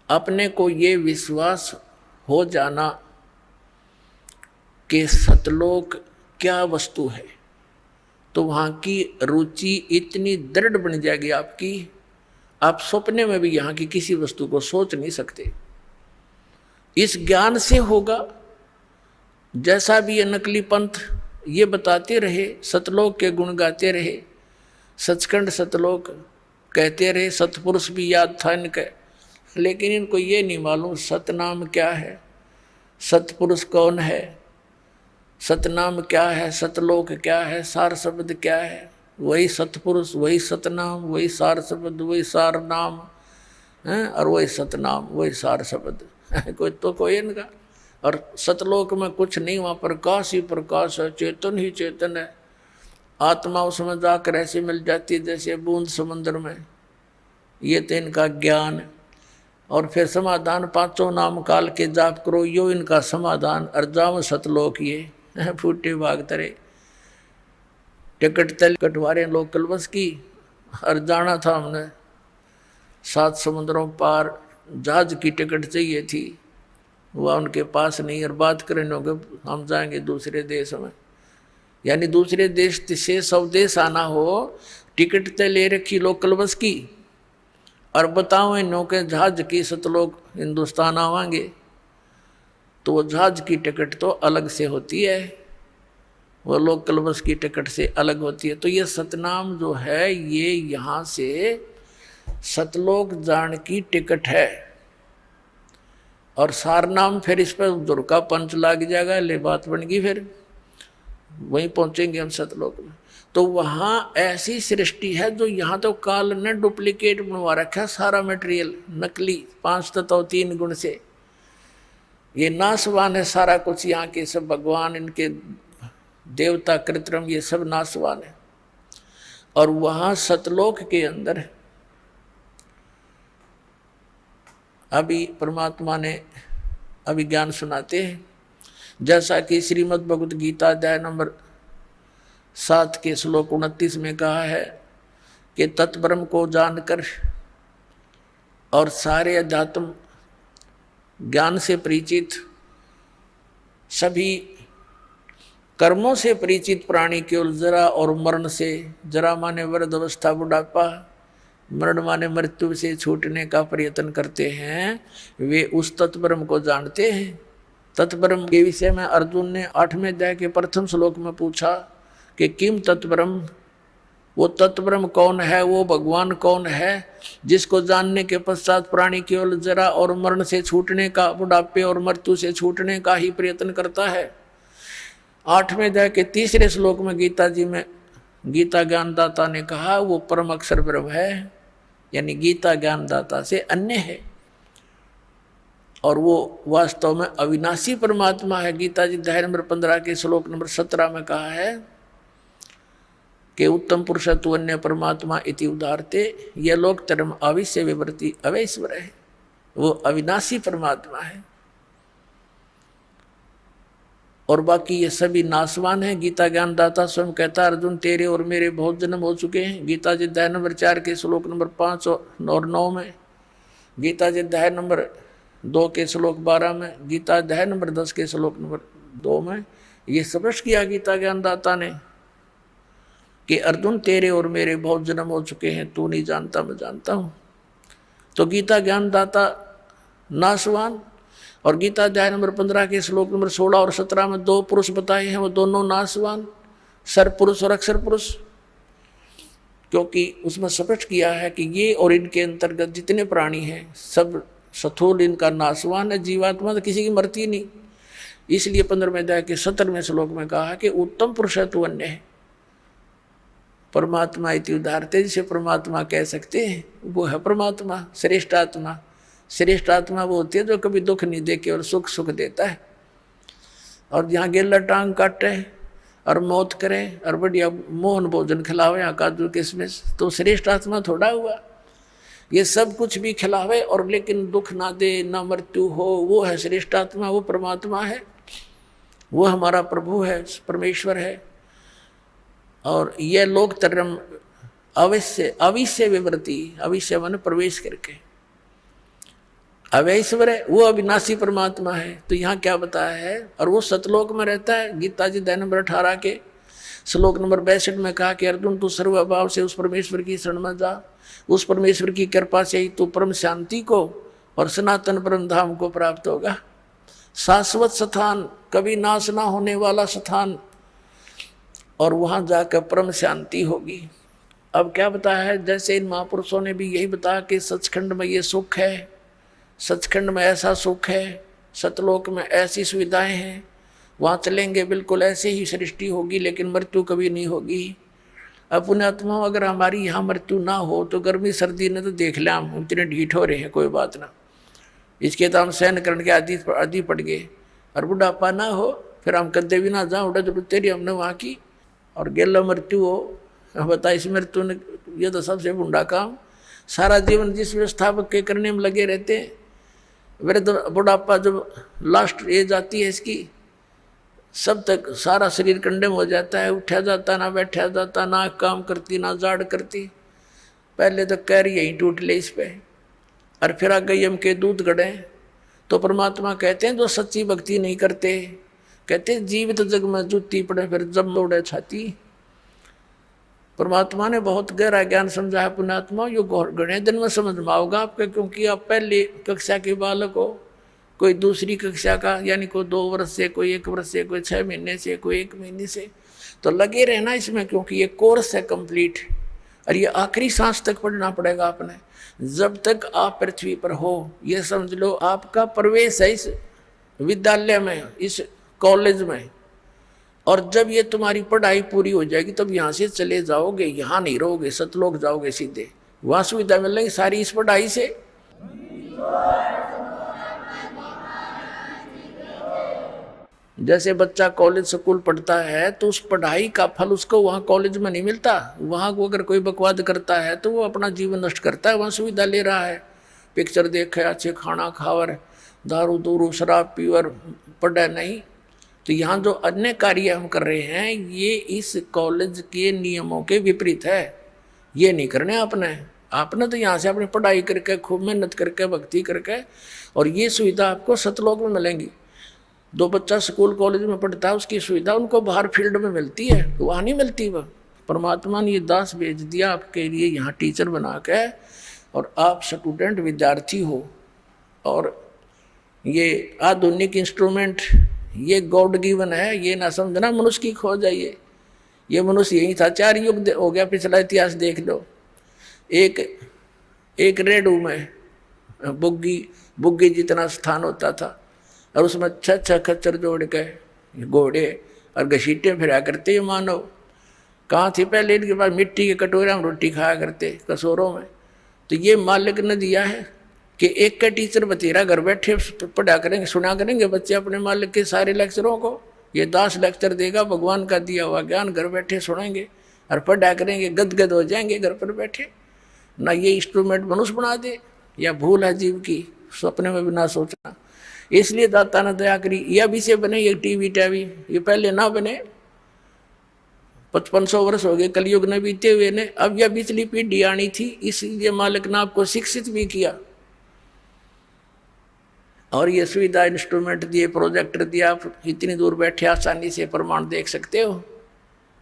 अपने को ये विश्वास हो जाना कि सतलोक क्या वस्तु है, तो वहाँ की रुचि इतनी दृढ़ बन जाएगी आपकी, आप सपने में भी यहाँ की किसी वस्तु को सोच नहीं सकते। इस ज्ञान से होगा। जैसा भी ये नकली पंथ ये बताते रहे, सतलोक के गुण गाते रहे, सचखंड सतलोक कहते रहे, सतपुरुष भी याद था इनका, लेकिन इनको ये नहीं मालूम सतनाम क्या है, सतपुरुष कौन है, सतनाम क्या है, सतलोक क्या है, सार शब्द क्या है। वही सतपुरुष, वही सतनाम, वही सार शब्द, वही सार नाम है, और वही सतनाम, वही सार शब्द कोई तो कोई इनका। और सतलोक में कुछ नहीं, वहाँ प्रकाश ही प्रकाश है, चेतन ही चेतन है। आत्मा उसमें जाकर ऐसे मिल जाती है जैसे बूंद समुद्र में। ये तो इनका ज्ञान। और फिर समाधान, पांचों नाम काल के जाप करो, यो इनका समाधान। और जाम सतलोक ये फूटे भाग तरे, टिकट तल कटवारे लोग कलवस की। और जाना था हमने 7 समुद्रों पार, जहाज की टिकट चाहिए थी, वह उनके पास नहीं। और बात करें होंगे हम जाएंगे दूसरे देश में, यानी दूसरे देश से स्वदेश आना हो, टिकट तय ले रखी लोकल बस की, और बताओ इन नौके जहाज की सतलोक हिंदुस्तान आवांगे, तो वो जहाज की टिकट तो अलग से होती है, वो लोकल बस की टिकट से अलग होती है। तो ये सतनाम जो है ये यहाँ से सतलोक जान की टिकट है। और सारनाम फिर इस पर दुर का पंच लग जाएगा, ले बात बन गई, फिर वहीं पहुंचेंगे हम सतलोक में। तो वहाँ ऐसी सृष्टि है जो यहाँ तो काल ने डुप्लीकेट बनवा रखा है, सारा मटेरियल नकली, 5 तत्व 3 गुण से ये नाशवान है सारा कुछ। यहाँ के सब भगवान, इनके देवता कृत्रिम, ये सब नाशवान है। और वहाँ सतलोक के अंदर अभी परमात्मा ने अभिज्ञान सुनाते हैं, जैसा कि श्रीमद् भगवद गीता अध्याय नंबर 7 के श्लोक 29 में कहा है कि तत्ब्रह्म को जानकर और सारे अध्यात्म ज्ञान से परिचित, सभी कर्मों से परिचित प्राणी केवल जरा और मरण से, जरा माने वृद्ध अवस्था बुढ़ापा, मरण माने मृत्यु से छूटने का प्रयत्न करते हैं, वे उस तत्ब्रह्म को जानते हैं। तत्ब्रह्म के विषय में अर्जुन ने 8वें अध्याय के प्रथम श्लोक में पूछा कि किम तत्ब्रह्म, वो तत्ब्रह्म कौन है, वो भगवान कौन है जिसको जानने के पश्चात प्राणी केवल जरा और मरण से छूटने का, बुढ़ापे और मृत्यु से छूटने का ही प्रयत्न करता है। 8वें अध्याय के 3रे श्लोक में गीता जी में गीता ज्ञानदाता ने कहा वो परम अक्षर ब्रह्म है, यानी गीता ज्ञानदाता से अन्य है, और वो वास्तव में अविनाशी परमात्मा है। गीता जी अध्याय नंबर 15 के श्लोक नंबर 17 में कहा है कि उत्तम पुरुषत्व अन्य परमात्मा इति उदारते, यह लोक धर्म अविश्य विवृत्ति अवैश्वर है, वो अविनाशी परमात्मा है। और बाकी ये सभी नाशवान है। गीता ज्ञानदाता स्वयं कहता है अर्जुन तेरे और मेरे बहुत जन्म हो चुके हैं। गीता जी अध्याय नंबर 4 के श्लोक नंबर 5 और 9 में, गीता जी अध्याय नंबर 2 के श्लोक 12 में, गीता अध्याय नंबर 10 के श्लोक नंबर 2 में ये स्पष्ट किया गीता ज्ञानदाता ने कि अर्जुन तेरे और मेरे बहुत जन्म हो चुके हैं, तू नहीं जानता मैं जानता हूँ। तो गीता ज्ञानदाता नाशवान, और गीता अध्याय नंबर 15 के श्लोक नंबर 16 और 17 में 2 पुरुष बताए हैं, वो दोनों नाशवान, सर पुरुष और अक्षर पुरुष, क्योंकि उसमें स्पष्ट किया है कि ये और इनके अंतर्गत जितने प्राणी हैं सब स्थूल इनका नाशवान है, जीवात्मा तो किसी की मरती नहीं। इसलिए 15वें अध्याय के 17वें श्लोक में कहा कि उत्तम पुरुषत्व अन्य है परमात्मा इति उदारते, जिसे परमात्मा कह सकते हैं वो है परमात्मा, श्रेष्ठ आत्मा। श्रेष्ठ आत्मा वो होती है जो कभी दुख नहीं दे, केवल सुख सुख देता है। और जहाँ गेला टांग काटे और मौत करे और बढ़िया मोहन भोजन खिलावे, यहाँ काजू किशमिश, तो श्रेष्ठ आत्मा थोड़ा हुआ। ये सब कुछ भी खिलावे और लेकिन दुख ना दे, ना मृत्यु हो, वो है श्रेष्ठ आत्मा, वो परमात्मा है। वो हमारा प्रभु है, परमेश्वर है। और यह लोक तरम अविश्य विवृत्ति, अविश्य मन प्रवेश करके, अवैश्वर है, वो अविनाशी परमात्मा है। तो यहाँ क्या बताया है, और वो सतलोक में रहता है। गीता जी अध्याय नंबर 18 के श्लोक नंबर 62 में कहा कि अर्जुन तू सर्वभाव से उस परमेश्वर की शरण में जा, उस परमेश्वर की कृपा से ही तू परम शांति को और सनातन परम धाम को प्राप्त होगा। शाश्वत स्थान, कभी नाश ना होने वाला स्थान, और वहां जाकर परम शांति होगी। अब क्या बताया है, जैसे इन महापुरुषों ने भी यही बताया कि सचखंड में ये सुख है, सचखंड में ऐसा सुख है, सतलोक में ऐसी सुविधाएं हैं, वहाँ चलेंगे बिल्कुल ऐसे ही सृष्टि होगी, लेकिन मृत्यु कभी नहीं होगी। अब पुण्यात्मा, अगर हमारी यहाँ मृत्यु ना हो तो गर्मी सर्दी ने तो देख लिया, हम इतने ढीठ हो रहे हैं, कोई बात ना, इसके तो हम सहन करने के आदि पड़ गए। और बुढ़ापा ना हो फिर हम कदे भी ना जाओ, उड़ा जरूर तेरी हमने वहाँ की, और गेला मृत्यु हो, बता इस मृत्यु ने, ये तो सबसे बुढ़ा काम। सारा जीवन जिस व्यवस्थापक के करने में लगे रहते हैं, वृद्ध बुढ़ापा जब लास्ट एज आती है इसकी, सब तक सारा शरीर कंडेम हो जाता है, उठा जाता ना बैठा जाता, ना काम करती ना जाड़ करती। पहले तो कैर यहीं टूट ले इस पे, और फिर आगे यम के दूध गड़े। तो परमात्मा कहते हैं जो सच्ची भक्ति नहीं करते, कहते जीवित जग में जूती पड़े फिर जब दौड़े छाती। परमात्मा ने बहुत गहरा ज्ञान समझा है पुण्यात्मा, यो घने दिन में समझ में आओगा आपके, क्योंकि आप पहली कक्षा के बालक हो, कोई दूसरी कक्षा का, यानी कोई 2 वर्ष से, कोई 1 वर्ष से, कोई 6 महीने से, कोई 1 महीने से, तो लगे रहना इसमें, क्योंकि ये कोर्स है कंप्लीट, और ये आखिरी सांस तक पढ़ना पड़ेगा आपने, जब तक आप पृथ्वी पर हो। ये समझ लो आपका प्रवेश है इस विद्यालय में, इस कॉलेज में, और जब ये तुम्हारी पढ़ाई पूरी हो जाएगी तब यहाँ से चले जाओगे, यहाँ नहीं रहोगे, सतलोक जाओगे सीधे, वहाँ सुविधा मिलेगी सारी इस पढ़ाई से। जैसे बच्चा कॉलेज स्कूल पढ़ता है तो उस पढ़ाई का फल उसको वहाँ कॉलेज में नहीं मिलता, वहाँ को अगर कोई बकवाद करता है तो वो अपना जीवन नष्ट करता है, वहाँ सुविधा ले रहा है, पिक्चर देखे, अच्छे खाना खावर, दारू दूरू शराब पीवर, पढ़े नहीं। तो यहाँ जो अन्य कार्य हम कर रहे हैं ये इस कॉलेज के नियमों के विपरीत है, ये नहीं करने आपने तो यहाँ से अपनी पढ़ाई करके खूब मेहनत करके भक्ति करके, और ये सुविधा आपको सतलोक में मिलेंगी। दो बच्चा स्कूल कॉलेज में पढ़ता है उसकी सुविधा उनको बाहर फील्ड में मिलती है, वहाँ नहीं मिलती। वह परमात्मा ने ये दास भेज दिया आपके लिए यहाँ टीचर बना के, और आप स्टूडेंट विद्यार्थी हो, और ये आधुनिक इंस्ट्रूमेंट ये गॉड गिवन है, ये ना समझना मनुष्य की खोज है। ये मनुष्य यही था, 4 युग हो गया, पिछला इतिहास देख लो। एक रेडू में बुग्गी जितना स्थान होता था, और उसमें 6 खच्चर जोड़ के घोड़े और घसीटे फिरा करते ये मानव। कहाँ थे पहले, इनके पास मिट्टी के कटोरे में रोटी खाया करते कसोरों में। तो ये मालिक ने दिया है कि एक का टीचर बतेरा घर बैठे पढ़ा करेंगे, सुना करेंगे बच्चे अपने मालिक के सारे लेक्चरों को। ये 10 लेक्चर देगा, भगवान का दिया हुआ ज्ञान घर बैठे सुनेंगे और पढ़ा करेंगे, गदगद हो जाएंगे घर पर बैठे। ना ये इंस्ट्रूमेंट मनुष्य बना दे, या भूल है जीव की, सपने में भी ना सोचना। इसलिए दाता ने दया करी, यह भी से बने ये टीवी टावी, ये पहले ना बने। 5500 वर्ष हो गए कलयुग ने बीते हुए ने, अब यह पिछली पीढ़ी आनी थी, इसलिए मालिक ने आपको शिक्षित भी किया, और ये सुविधा इंस्ट्रूमेंट दिए, प्रोजेक्टर दिया, आप इतनी दूर बैठे आसानी से प्रमाण देख सकते हो,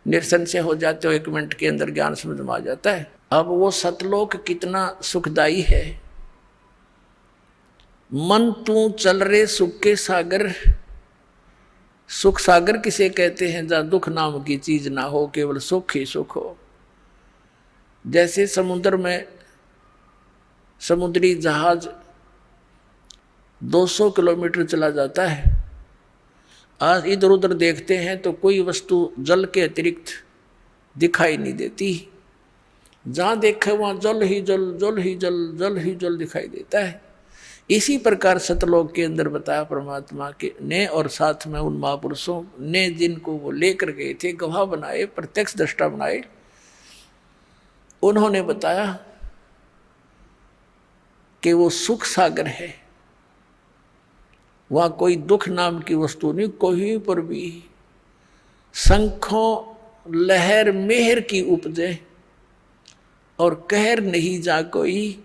निरसन से हो जाते हो, 1 मिनट के अंदर ज्ञान समझ में आ जाता है। अब वो सतलोक कितना सुखदायी है। मन तू चल रे सुख के सागर, सुख सागर किसे कहते हैं जहाँ दुख नाम की चीज ना हो, केवल सुख ही सुख हो। जैसे समुद्र में समुद्री जहाज 200 किलोमीटर चला जाता है, आज इधर उधर देखते हैं तो कोई वस्तु जल के अतिरिक्त दिखाई नहीं देती, जहाँ देखे वहाँ जल ही जल, जल ही जल, जल ही जल दिखाई देता है। इसी प्रकार सतलोक के अंदर बताया परमात्मा के ने, और साथ में उन महापुरुषों ने जिनको वो लेकर गए थे, गवाह बनाए, प्रत्यक्ष दृष्टा बनाए, उन्होंने बताया कि वो सुख सागर है। वहाँ कोई दुख नाम की वस्तु नहीं, कहीं पर भी। शंखों लहर मेहर की उपजे, और कहर नहीं जा कोई,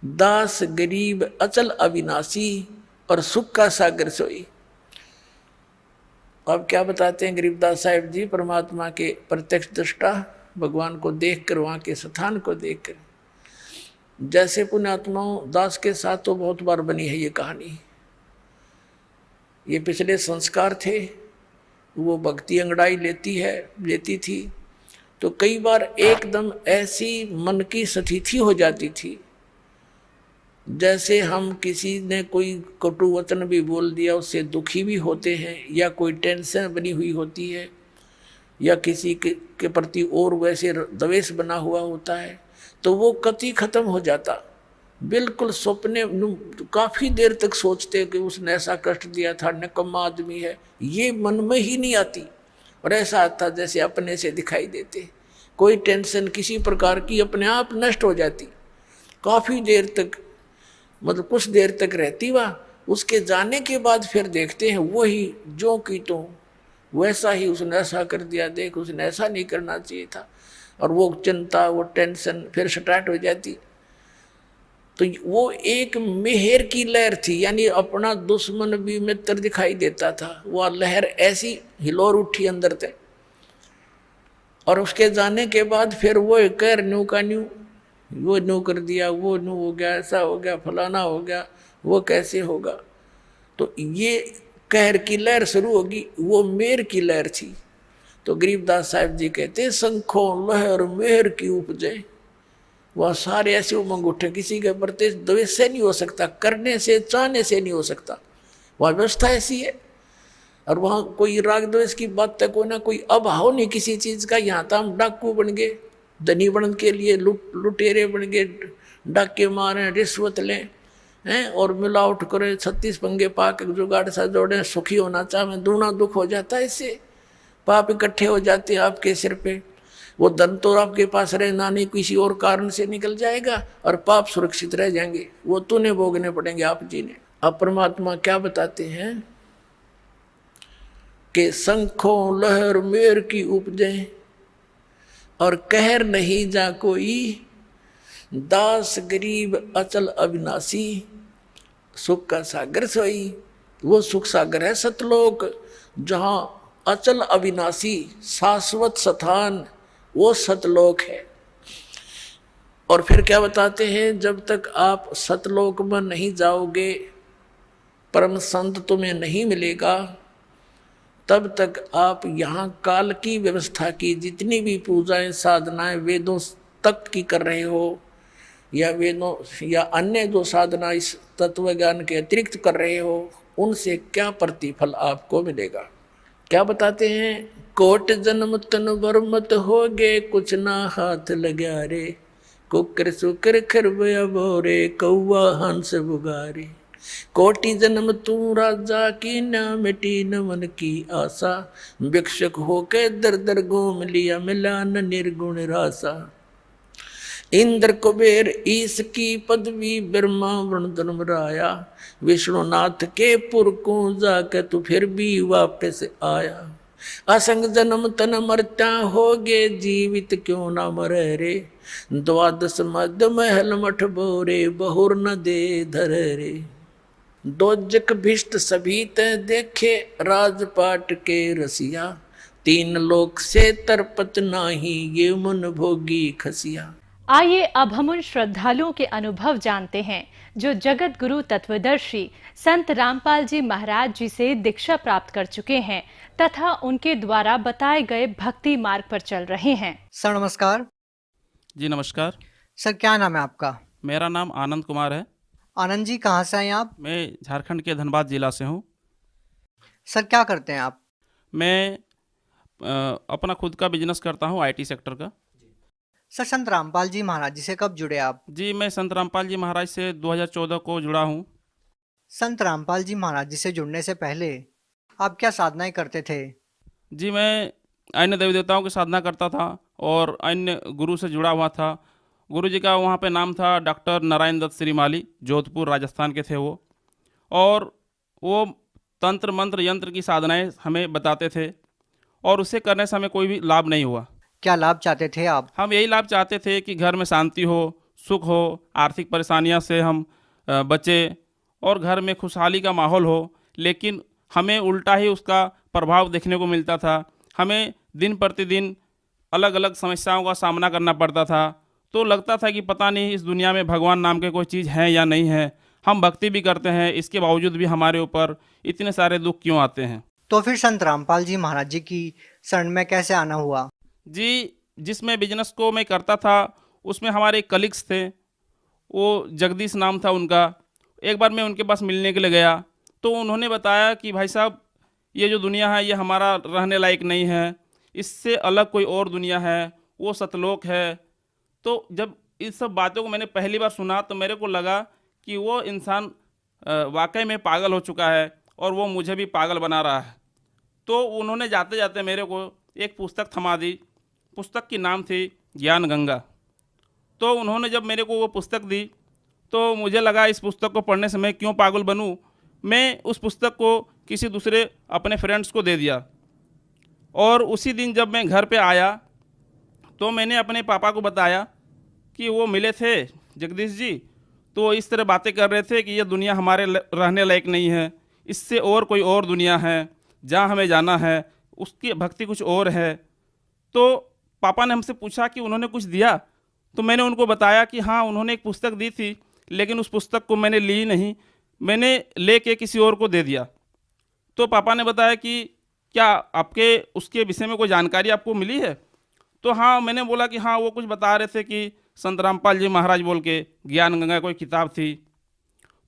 दास गरीब अचल अविनाशी, और सुख का सागर सोई। अब क्या बताते हैं गरीबदास साहिब जी, परमात्मा के प्रत्यक्ष दृष्टा, भगवान को देखकर, वहाँ के स्थान को देखकर। जैसे पुण्यात्माओं दास के साथ तो बहुत बार बनी है ये कहानी। ये पिछले संस्कार थे, वो भक्ति अंगड़ाई लेती थी, तो कई बार एकदम ऐसी मन की स्थिति हो जाती थी, जैसे हम किसी ने कोई कटु वचन भी बोल दिया, उससे दुखी भी होते हैं, या कोई टेंशन बनी हुई होती है, या किसी के प्रति और वैसे द्वेष बना हुआ होता है, तो वो कति खत्म हो जाता। बिल्कुल सपने काफ़ी देर तक सोचते कि उसने ऐसा कष्ट दिया था, निकम्मा आदमी है, ये मन में ही नहीं आती। और ऐसा आता जैसे अपने से दिखाई देते, कोई टेंशन किसी प्रकार की अपने आप नष्ट हो जाती। काफ़ी देर तक, मतलब कुछ देर तक रहती वह, उसके जाने के बाद फिर देखते हैं वही जो की तो वैसा ही, उसने ऐसा कर दिया, देख उसने ऐसा नहीं करना चाहिए था, और वो चिंता, वो टेंशन फिर स्टार्ट हो जाती। तो वो एक मेहर की लहर थी, यानी अपना दुश्मन भी मित्र दिखाई देता था। वह लहर ऐसी हिलोर उठी अंदर से, और उसके जाने के बाद फिर वो कर न्यू का न्यू, वो न्यू कर दिया, वो न्यू हो गया, ऐसा हो गया, फलाना हो गया, वो कैसे होगा। तो ये कहर की लहर शुरू होगी, वो मेहर की लहर थी। तो गरीबदास साहिब जी कहते, शंखों लहर मेहर की उपजे, वह सारे ऐसे उमंग उठे, किसी के प्रति द्वेष से नहीं हो सकता, करने से चाहने से नहीं हो सकता, वह व्यवस्था ऐसी है। और वहाँ कोई राग द्वेष की बात तक हो ना, कोई अभाव नहीं किसी चीज़ का। यहाँ तो हम डाकू बन गए, धनी बन के लिए लुटेरे बन गए, डाके मारें, रिश्वत लें हैं, और मिलावट करें, 36 पंगे पाक जुगाड़ सा जोड़े, सुखी होना चाहे, दूना दुख हो जाता है। इससे पाप इकट्ठे हो जाते हैं आपके सिर पे। वो धन तो आपके पास रहना नहीं, किसी और कारण से निकल जाएगा, और पाप सुरक्षित रह जाएंगे, वो तूने भोगने पड़ेंगे आप जी ने। अब परमात्मा क्या बताते हैं कि शंखों लहर मेर की उपजे, और कहर नहीं जा कोई, दास गरीब अचल अविनाशी, सुख का सागर सोई। वो सुख सागर है सतलोक, जहाँ अचल अविनाशी शाश्वत स्थान, वो सतलोक है। और फिर क्या बताते हैं, जब तक आप सतलोक में नहीं जाओगे, परम संत तुम्हें नहीं मिलेगा, तब तक आप यहाँ काल की व्यवस्था की जितनी भी पूजाएं साधनाएं वेदों तक की कर रहे हो, या वेदों या अन्य जो साधना इस तत्व ज्ञान के अतिरिक्त कर रहे हो, उनसे क्या प्रतिफल आपको मिलेगा। क्या बताते हैं, कोट जन्म तन वर्मत हो गे, कुछ ना हाथ लगा रे, कुकर सुकर खरबया बोरे, कौआ हंस बुगारे। कोटि जन्म तू राजा की, ना मिटी न मन की आशा, भिक्षक होके दर दर घूम लिया, मिला न निर्गुण रासा। इंद्र कुबेर ईश की पदवी, ब्रह्मा वरुण धर्मराया, विष्णुनाथ के पुर को जाके तू फिर भी वापस आया। असंग जन्म तन मरता होगे, जीवित क्यों ना मरे रे, द्वादश मध्य महल मठ बोरे, बहुर न दे धर रे। दोजक भिष्ट सभी ते देखे, राजपाट के रसिया, तीन लोक से तरपत नाही, ये मन भोगी खसिया। आइए अब हम उन श्रद्धालुओं के अनुभव जानते हैं जो जगत गुरु तत्वदर्शी संत रामपाल जी महाराज जी से दीक्षा प्राप्त कर चुके हैं तथा उनके द्वारा बताए गए भक्ति मार्ग पर चल रहे हैं। सर नमस्कार। जी नमस्कार। सर क्या नाम है आपका? मेरा नाम आनंद कुमार है। आनंद जी कहाँ से हैं आप? मैं झारखंड के धनबाद जिला से हूँ। सर क्या करते हैं आप? मैं अपना खुद का बिजनेस करता हूँ, आईटी सेक्टर का। सर संत रामपाल जी महाराज जी से कब जुड़े आप? जी मैं संत रामपाल जी महाराज से 2014 को जुड़ा हूँ। संत रामपाल जी महाराज जी से जुड़ने से पहले आप क्या साधनाएं करते थे? जी मैं अन्य देवी देवताओं की साधना करता था और अन्य गुरु से जुड़ा हुआ था। गुरु जी का वहाँ पे नाम था डॉक्टर नारायण दत्त श्रीमाली, जोधपुर राजस्थान के थे वो। और वो तंत्र मंत्र यंत्र की साधनाएं हमें बताते थे और उसे करने से हमें कोई भी लाभ नहीं हुआ। क्या लाभ चाहते थे आप? हम यही लाभ चाहते थे कि घर में शांति हो, सुख हो, आर्थिक परेशानियों से हम बचें और घर में खुशहाली का माहौल हो, लेकिन हमें उल्टा ही उसका प्रभाव देखने को मिलता था। हमें दिन प्रतिदिन अलग अलग समस्याओं का सामना करना पड़ता था। तो लगता था कि पता नहीं इस दुनिया में भगवान नाम के कोई चीज़ है या नहीं है। हम भक्ति भी करते हैं, इसके बावजूद भी हमारे ऊपर इतने सारे दुख क्यों आते हैं। तो फिर संत रामपाल जी महाराज जी की शरण में कैसे आना हुआ? जी, जिसमें बिजनेस को मैं करता था उसमें हमारे एक कलीग्स थे, वो जगदीश नाम था उनका। एक बार मैं उनके पास मिलने के लिए गया तो उन्होंने बताया कि भाई साहब, ये जो दुनिया है ये हमारा रहने लायक नहीं है, इससे अलग कोई और दुनिया है, वो सतलोक है। तो जब इस सब बातों को मैंने पहली बार सुना तो मेरे को लगा कि वो इंसान वाकई में पागल हो चुका है और वो मुझे भी पागल बना रहा है। तो उन्होंने जाते जाते मेरे को एक पुस्तक थमा दी। पुस्तक की नाम थी ज्ञान गंगा। तो उन्होंने जब मेरे को वो पुस्तक दी तो मुझे लगा इस पुस्तक को पढ़ने से मैं क्यों पागल बनूं। मैं उस पुस्तक को किसी दूसरे अपने फ्रेंड्स को दे दिया और उसी दिन जब मैं घर पे आया तो मैंने अपने पापा को बताया कि वो मिले थे जगदीश जी, तो इस तरह बातें कर रहे थे कि ये दुनिया हमारे रहने लायक नहीं है, इससे और कोई और दुनिया है जहाँ हमें जाना है, उसकी भक्ति कुछ और है। तो पापा ने हमसे पूछा कि उन्होंने कुछ दिया, तो मैंने उनको बताया कि हाँ उन्होंने एक पुस्तक दी थी, लेकिन उस पुस्तक को मैंने ली नहीं, मैंने लेके किसी और को दे दिया। तो पापा ने बताया कि क्या आपके उसके विषय में कोई जानकारी आपको मिली है? तो हाँ, मैंने बोला कि हाँ वो कुछ बता रहे थे कि संत रामपाल जी महाराज बोल के ज्ञान गंगा कोई किताब थी।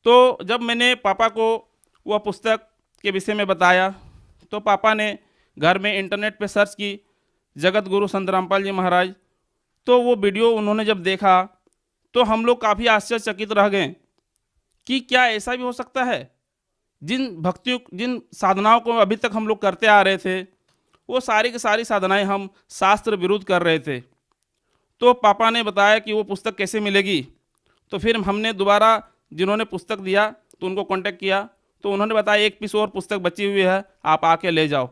तो जब मैंने पापा को वह पुस्तक के विषय में बताया तो पापा ने घर में इंटरनेट पे सर्च की जगत गुरु संत रामपाल जी महाराज। तो वो वीडियो उन्होंने जब देखा तो हम लोग काफ़ी आश्चर्यचकित रह गए कि क्या ऐसा भी हो सकता है। जिन साधनाओं को अभी तक हम लोग करते आ रहे थे वो सारी की सारी साधनाएं हम शास्त्र विरुद्ध कर रहे थे। तो पापा ने बताया कि वो पुस्तक कैसे मिलेगी। तो फिर हमने दोबारा जिन्होंने पुस्तक दिया तो उनको कांटेक्ट किया तो उन्होंने बताया एक पीस और पुस्तक बची हुई है, आप आके ले जाओ।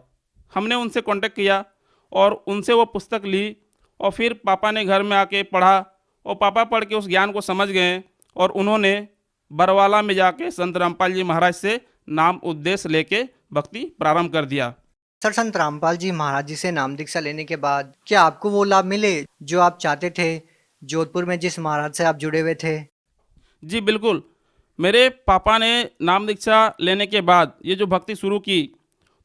हमने उनसे कांटेक्ट किया और उनसे वो पुस्तक ली और फिर पापा ने घर में आके पढ़ा और पापा पढ़ के उस ज्ञान को समझ गए और उन्होंने बरवाला में जाके संत रामपाल जी महाराज से नाम उद्देश्य लेके भक्ति प्रारंभ कर दिया। सर, संत रामपाल जी महाराज जी से नाम दीक्षा लेने के बाद क्या आपको वो लाभ मिले जो आप चाहते थे जोधपुर में जिस महाराज से आप जुड़े हुए थे? जी बिल्कुल, मेरे पापा ने नाम दीक्षा लेने के बाद ये जो भक्ति शुरू की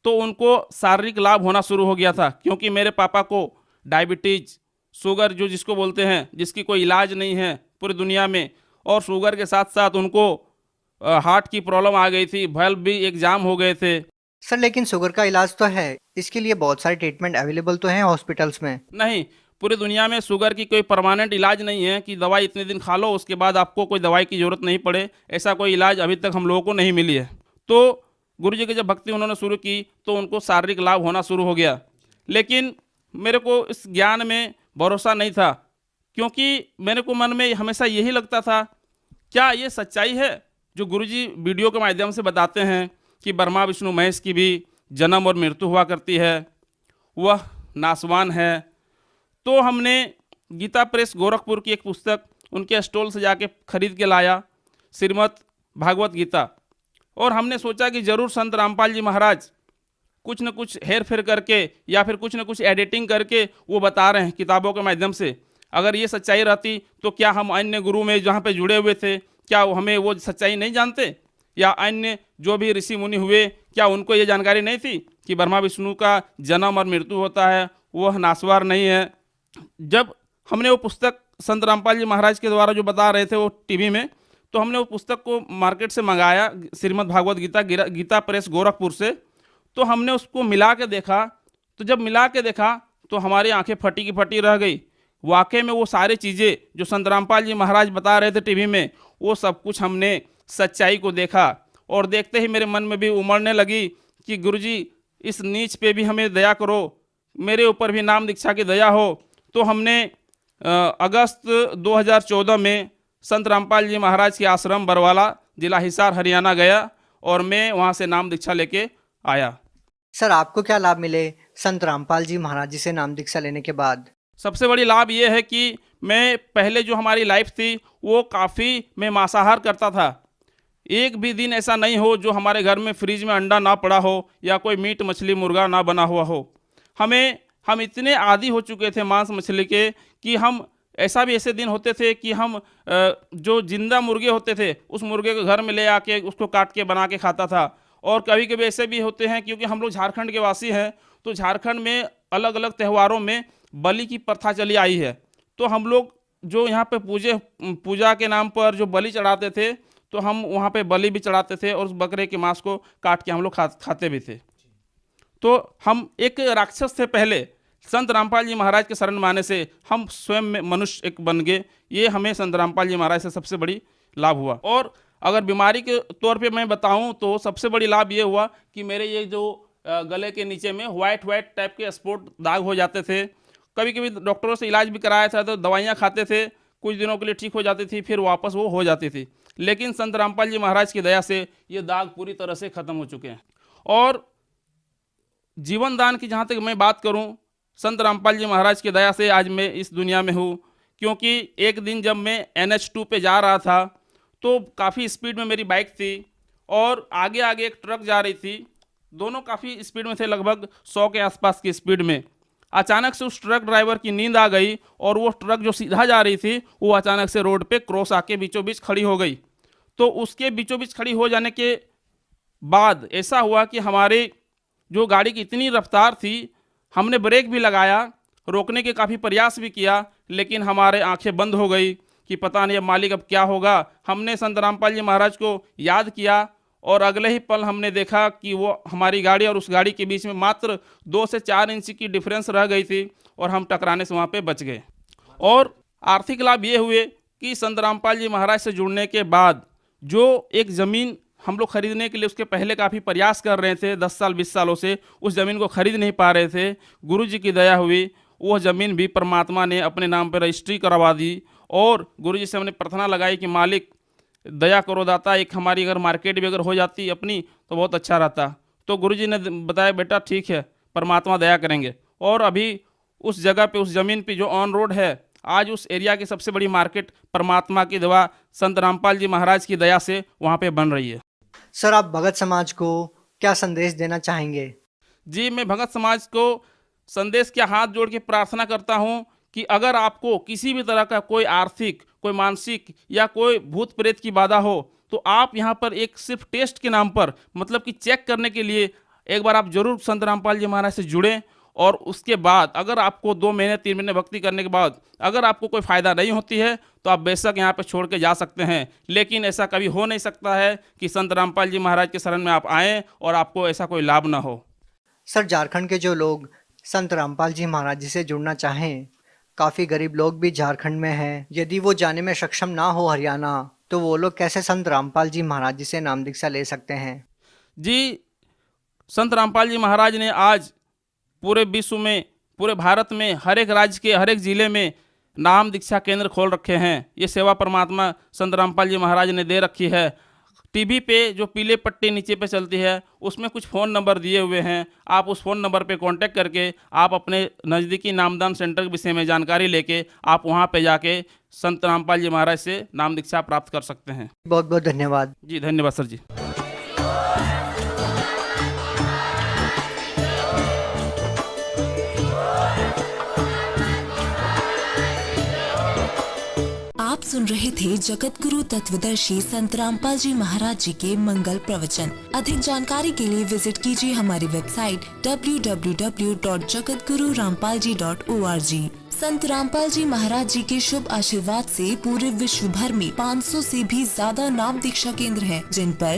तो उनको शारीरिक लाभ होना शुरू हो गया था, क्योंकि मेरे पापा को डायबिटीज, शुगर जो जिसको बोलते हैं, जिसकी कोई इलाज नहीं है पूरी दुनिया में, और शुगर के साथ साथ उनको हार्ट की प्रॉब्लम आ गई थी, वाल्व भी एग्जाम हो गए थे। सर, लेकिन शुगर का इलाज तो है, इसके लिए बहुत सारे ट्रीटमेंट अवेलेबल तो हैं हॉस्पिटल्स में। नहीं, पूरी दुनिया में शुगर की कोई परमानेंट इलाज नहीं है कि दवाई इतने दिन खा लो उसके बाद आपको कोई दवाई की ज़रूरत नहीं पड़े। ऐसा कोई इलाज अभी तक हम लोगों को नहीं मिली है। तो गुरुजी की जब भक्ति उन्होंने शुरू की तो उनको शारीरिक लाभ होना शुरू हो गया। लेकिन मेरे को इस ज्ञान में भरोसा नहीं था, क्योंकि मेरे को मन में हमेशा यही लगता था क्या ये सच्चाई है जो गुरुजी वीडियो के माध्यम से बताते हैं कि ब्रह्मा विष्णु महेश की भी जन्म और मृत्यु हुआ करती है, वह नासवान है। तो हमने गीता प्रेस गोरखपुर की एक पुस्तक उनके स्टॉल से जाके खरीद के लाया, श्रीमद् भागवत गीता, और हमने सोचा कि ज़रूर संत रामपाल जी महाराज कुछ न कुछ हेर फेर करके या फिर कुछ न कुछ एडिटिंग करके वो बता रहे हैं किताबों के माध्यम से। अगर ये सच्चाई रहती तो क्या हम अन्य गुरु में जहाँ पे जुड़े हुए थे क्या हमें वो सच्चाई नहीं जानते, या अन्य जो भी ऋषि मुनि हुए क्या उनको ये जानकारी नहीं थी कि ब्रह्मा विष्णु का जन्म और मृत्यु होता है, वह नासवार नहीं है। जब हमने वो पुस्तक संत रामपाल जी महाराज के द्वारा जो बता रहे थे वो टीवी में, तो हमने वो पुस्तक को मार्केट से मंगाया, श्रीमद् भागवत गीता प्रेस गोरखपुर से। तो हमने उसको मिला के देखा, तो जब मिला के देखा तो हमारी आंखें फटी की फटी रह गई। वाकई में वो सारी चीज़ें जो संत रामपाल जी महाराज बता रहे थे टीवी में, वो सब कुछ हमने सच्चाई को देखा, और देखते ही मेरे मन में भी उमड़ने लगी कि गुरुजी इस नीच पे भी हमें दया करो, मेरे ऊपर भी नाम दीक्षा की दया हो। तो हमने अगस्त 2014 में संत रामपाल जी महाराज के आश्रम बरवाला, जिला हिसार, हरियाणा गया। और मैं वहाँ से नाम दीक्षा लेके आया। सर आपको क्या लाभ मिले संत रामपाल जी महाराज जी से नाम दीक्षा लेने के बाद? सबसे बड़ी लाभ ये है कि मैं पहले जो हमारी लाइफ थी वो काफ़ी मैं मांसाहार करता था। एक भी दिन ऐसा नहीं हो जो हमारे घर में फ्रिज में अंडा ना पड़ा हो या कोई मीट मछली मुर्गा ना बना हुआ हो। हम इतने आदी हो चुके थे मांस मछली के कि हम ऐसे दिन होते थे कि हम जो जिंदा मुर्गे होते थे उस मुर्गे को घर में ले आके उसको काट के बना के खाता था। और कभी कभी ऐसे भी होते हैं, क्योंकि हम लोग झारखंड के वासी हैं, तो झारखंड में अलग अलग त्योहारों में बलि की प्रथा चली आई है। तो हम लोग जो यहाँ पे पूजा के नाम पर जो बलि चढ़ाते थे, तो हम वहाँ पे बलि भी चढ़ाते थे और उस बकरे के मांस को काट के हम लोग खाते भी थे। तो हम एक राक्षस थे पहले, संत रामपाल जी महाराज के शरण में आने से हम स्वयं में मनुष्य एक बन गए। ये हमें संत रामपाल जी महाराज से सबसे बड़ी लाभ हुआ। और अगर बीमारी के तौर पे मैं बताऊं तो सबसे बड़ी लाभ ये हुआ कि मेरे ये जो गले के नीचे में वाइट टाइप के स्पॉट दाग हो जाते थे। कभी कभी डॉक्टरों से इलाज भी कराया था, तो दवाइयाँ खाते थे, कुछ दिनों के लिए ठीक हो जाती थी, फिर वापस वो हो जाती थी। लेकिन संत रामपाल जी महाराज की दया से ये दाग पूरी तरह से ख़त्म हो चुके हैं। और जीवन दान की जहाँ तक मैं बात करूँ, संत रामपाल जी महाराज की दया से आज मैं इस दुनिया में हूँ। क्योंकि एक दिन जब मैं NH2 पे जा रहा था तो काफ़ी स्पीड में मेरी बाइक थी और आगे एक ट्रक जा रही थी। दोनों काफ़ी स्पीड में थे, लगभग 100 के आसपास की स्पीड में। अचानक से उस ट्रक ड्राइवर की नींद आ गई और वो ट्रक जो सीधा जा रही थी वो अचानक से रोड पे क्रॉस आके बीचों बीच खड़ी हो गई। तो उसके बीचों बीच खड़ी हो जाने के बाद ऐसा हुआ कि हमारे जो गाड़ी की इतनी रफ्तार थी, हमने ब्रेक भी लगाया, रोकने के काफ़ी प्रयास भी किया, लेकिन हमारे आंखें बंद हो गई कि पता नहीं अब मालिक अब क्या होगा। हमने संत रामपाल जी महाराज को याद किया और अगले ही पल हमने देखा कि वो हमारी गाड़ी और उस गाड़ी के बीच में मात्र 2 से 4 इंच की डिफरेंस रह गई थी और हम टकराने से वहाँ पे बच गए। और आर्थिक लाभ ये हुए कि संत रामपाल जी महाराज से जुड़ने के बाद जो एक ज़मीन हम लोग खरीदने के लिए उसके पहले काफ़ी प्रयास कर रहे थे, 10 साल 20 सालों से उस ज़मीन को खरीद नहीं पा रहे थे, गुरु जी की दया हुई, वो ज़मीन भी परमात्मा ने अपने नाम पर रजिस्ट्री करवा दी। और गुरु जी से हमने प्रार्थना लगाई कि मालिक दया करो दाता, एक हमारी अगर मार्केट भी अगर हो जाती अपनी तो बहुत अच्छा रहता। तो गुरु जी ने बताया बेटा ठीक है, परमात्मा दया करेंगे। और अभी उस जगह पे उस ज़मीन पे जो ऑन रोड है, आज उस एरिया की सबसे बड़ी मार्केट परमात्मा की दवा संत रामपाल जी महाराज की दया से वहाँ पे बन रही है। सर आप भगत समाज को क्या संदेश देना चाहेंगे? जी, मैं भगत समाज को संदेश के हाथ जोड़ के प्रार्थना करता हूँ कि अगर आपको किसी भी तरह का कोई आर्थिक, कोई मानसिक या कोई भूत प्रेत की बाधा हो, तो आप यहाँ पर एक सिर्फ टेस्ट के नाम पर, मतलब कि चेक करने के लिए एक बार आप जरूर संत रामपाल जी महाराज से जुड़ें। और उसके बाद अगर आपको 2 महीने 3 महीने भक्ति करने के बाद अगर आपको कोई फ़ायदा नहीं होती है तो आप बेशक यहाँ पे छोड़ के जा सकते हैं। लेकिन ऐसा कभी हो नहीं सकता है कि संत रामपाल जी महाराज के शरण में आप आएँ और आपको ऐसा कोई लाभ ना हो। सर झारखंड के जो लोग संत रामपाल जी महाराज जी से जुड़ना चाहें, काफ़ी गरीब लोग भी झारखंड में हैं, यदि वो जाने में सक्षम ना हो हरियाणा, तो वो लोग कैसे संत रामपाल जी महाराज जी से नाम दीक्षा ले सकते हैं? जी, संत रामपाल जी महाराज ने आज पूरे विश्व में, पूरे भारत में, हर एक राज्य के हर एक ज़िले में नाम दीक्षा केंद्र खोल रखे हैं। ये सेवा परमात्मा संत रामपाल जी महाराज ने दे रखी है। टीवी पे जो पीले पट्टी नीचे पे चलती है उसमें कुछ फ़ोन नंबर दिए हुए हैं, आप उस फ़ोन नंबर पे कांटेक्ट करके आप अपने नज़दीकी नामदान सेंटर के विषय में जानकारी लेके आप वहाँ पे जाके संत रामपाल जी महाराज से नाम दीक्षा प्राप्त कर सकते हैं। बहुत बहुत धन्यवाद। जी धन्यवाद सर जी। आप सुन रहे थे जगत गुरु तत्वदर्शी संत रामपाल जी महाराज जी के मंगल प्रवचन। अधिक जानकारी के लिए विजिट कीजिए हमारी वेबसाइट www.jagatgururampalji.org। संत रामपाल जी महाराज जी के शुभ आशीर्वाद से पूरे विश्व भर में 500 से भी ज्यादा नाम दीक्षा केंद्र हैं, जिन पर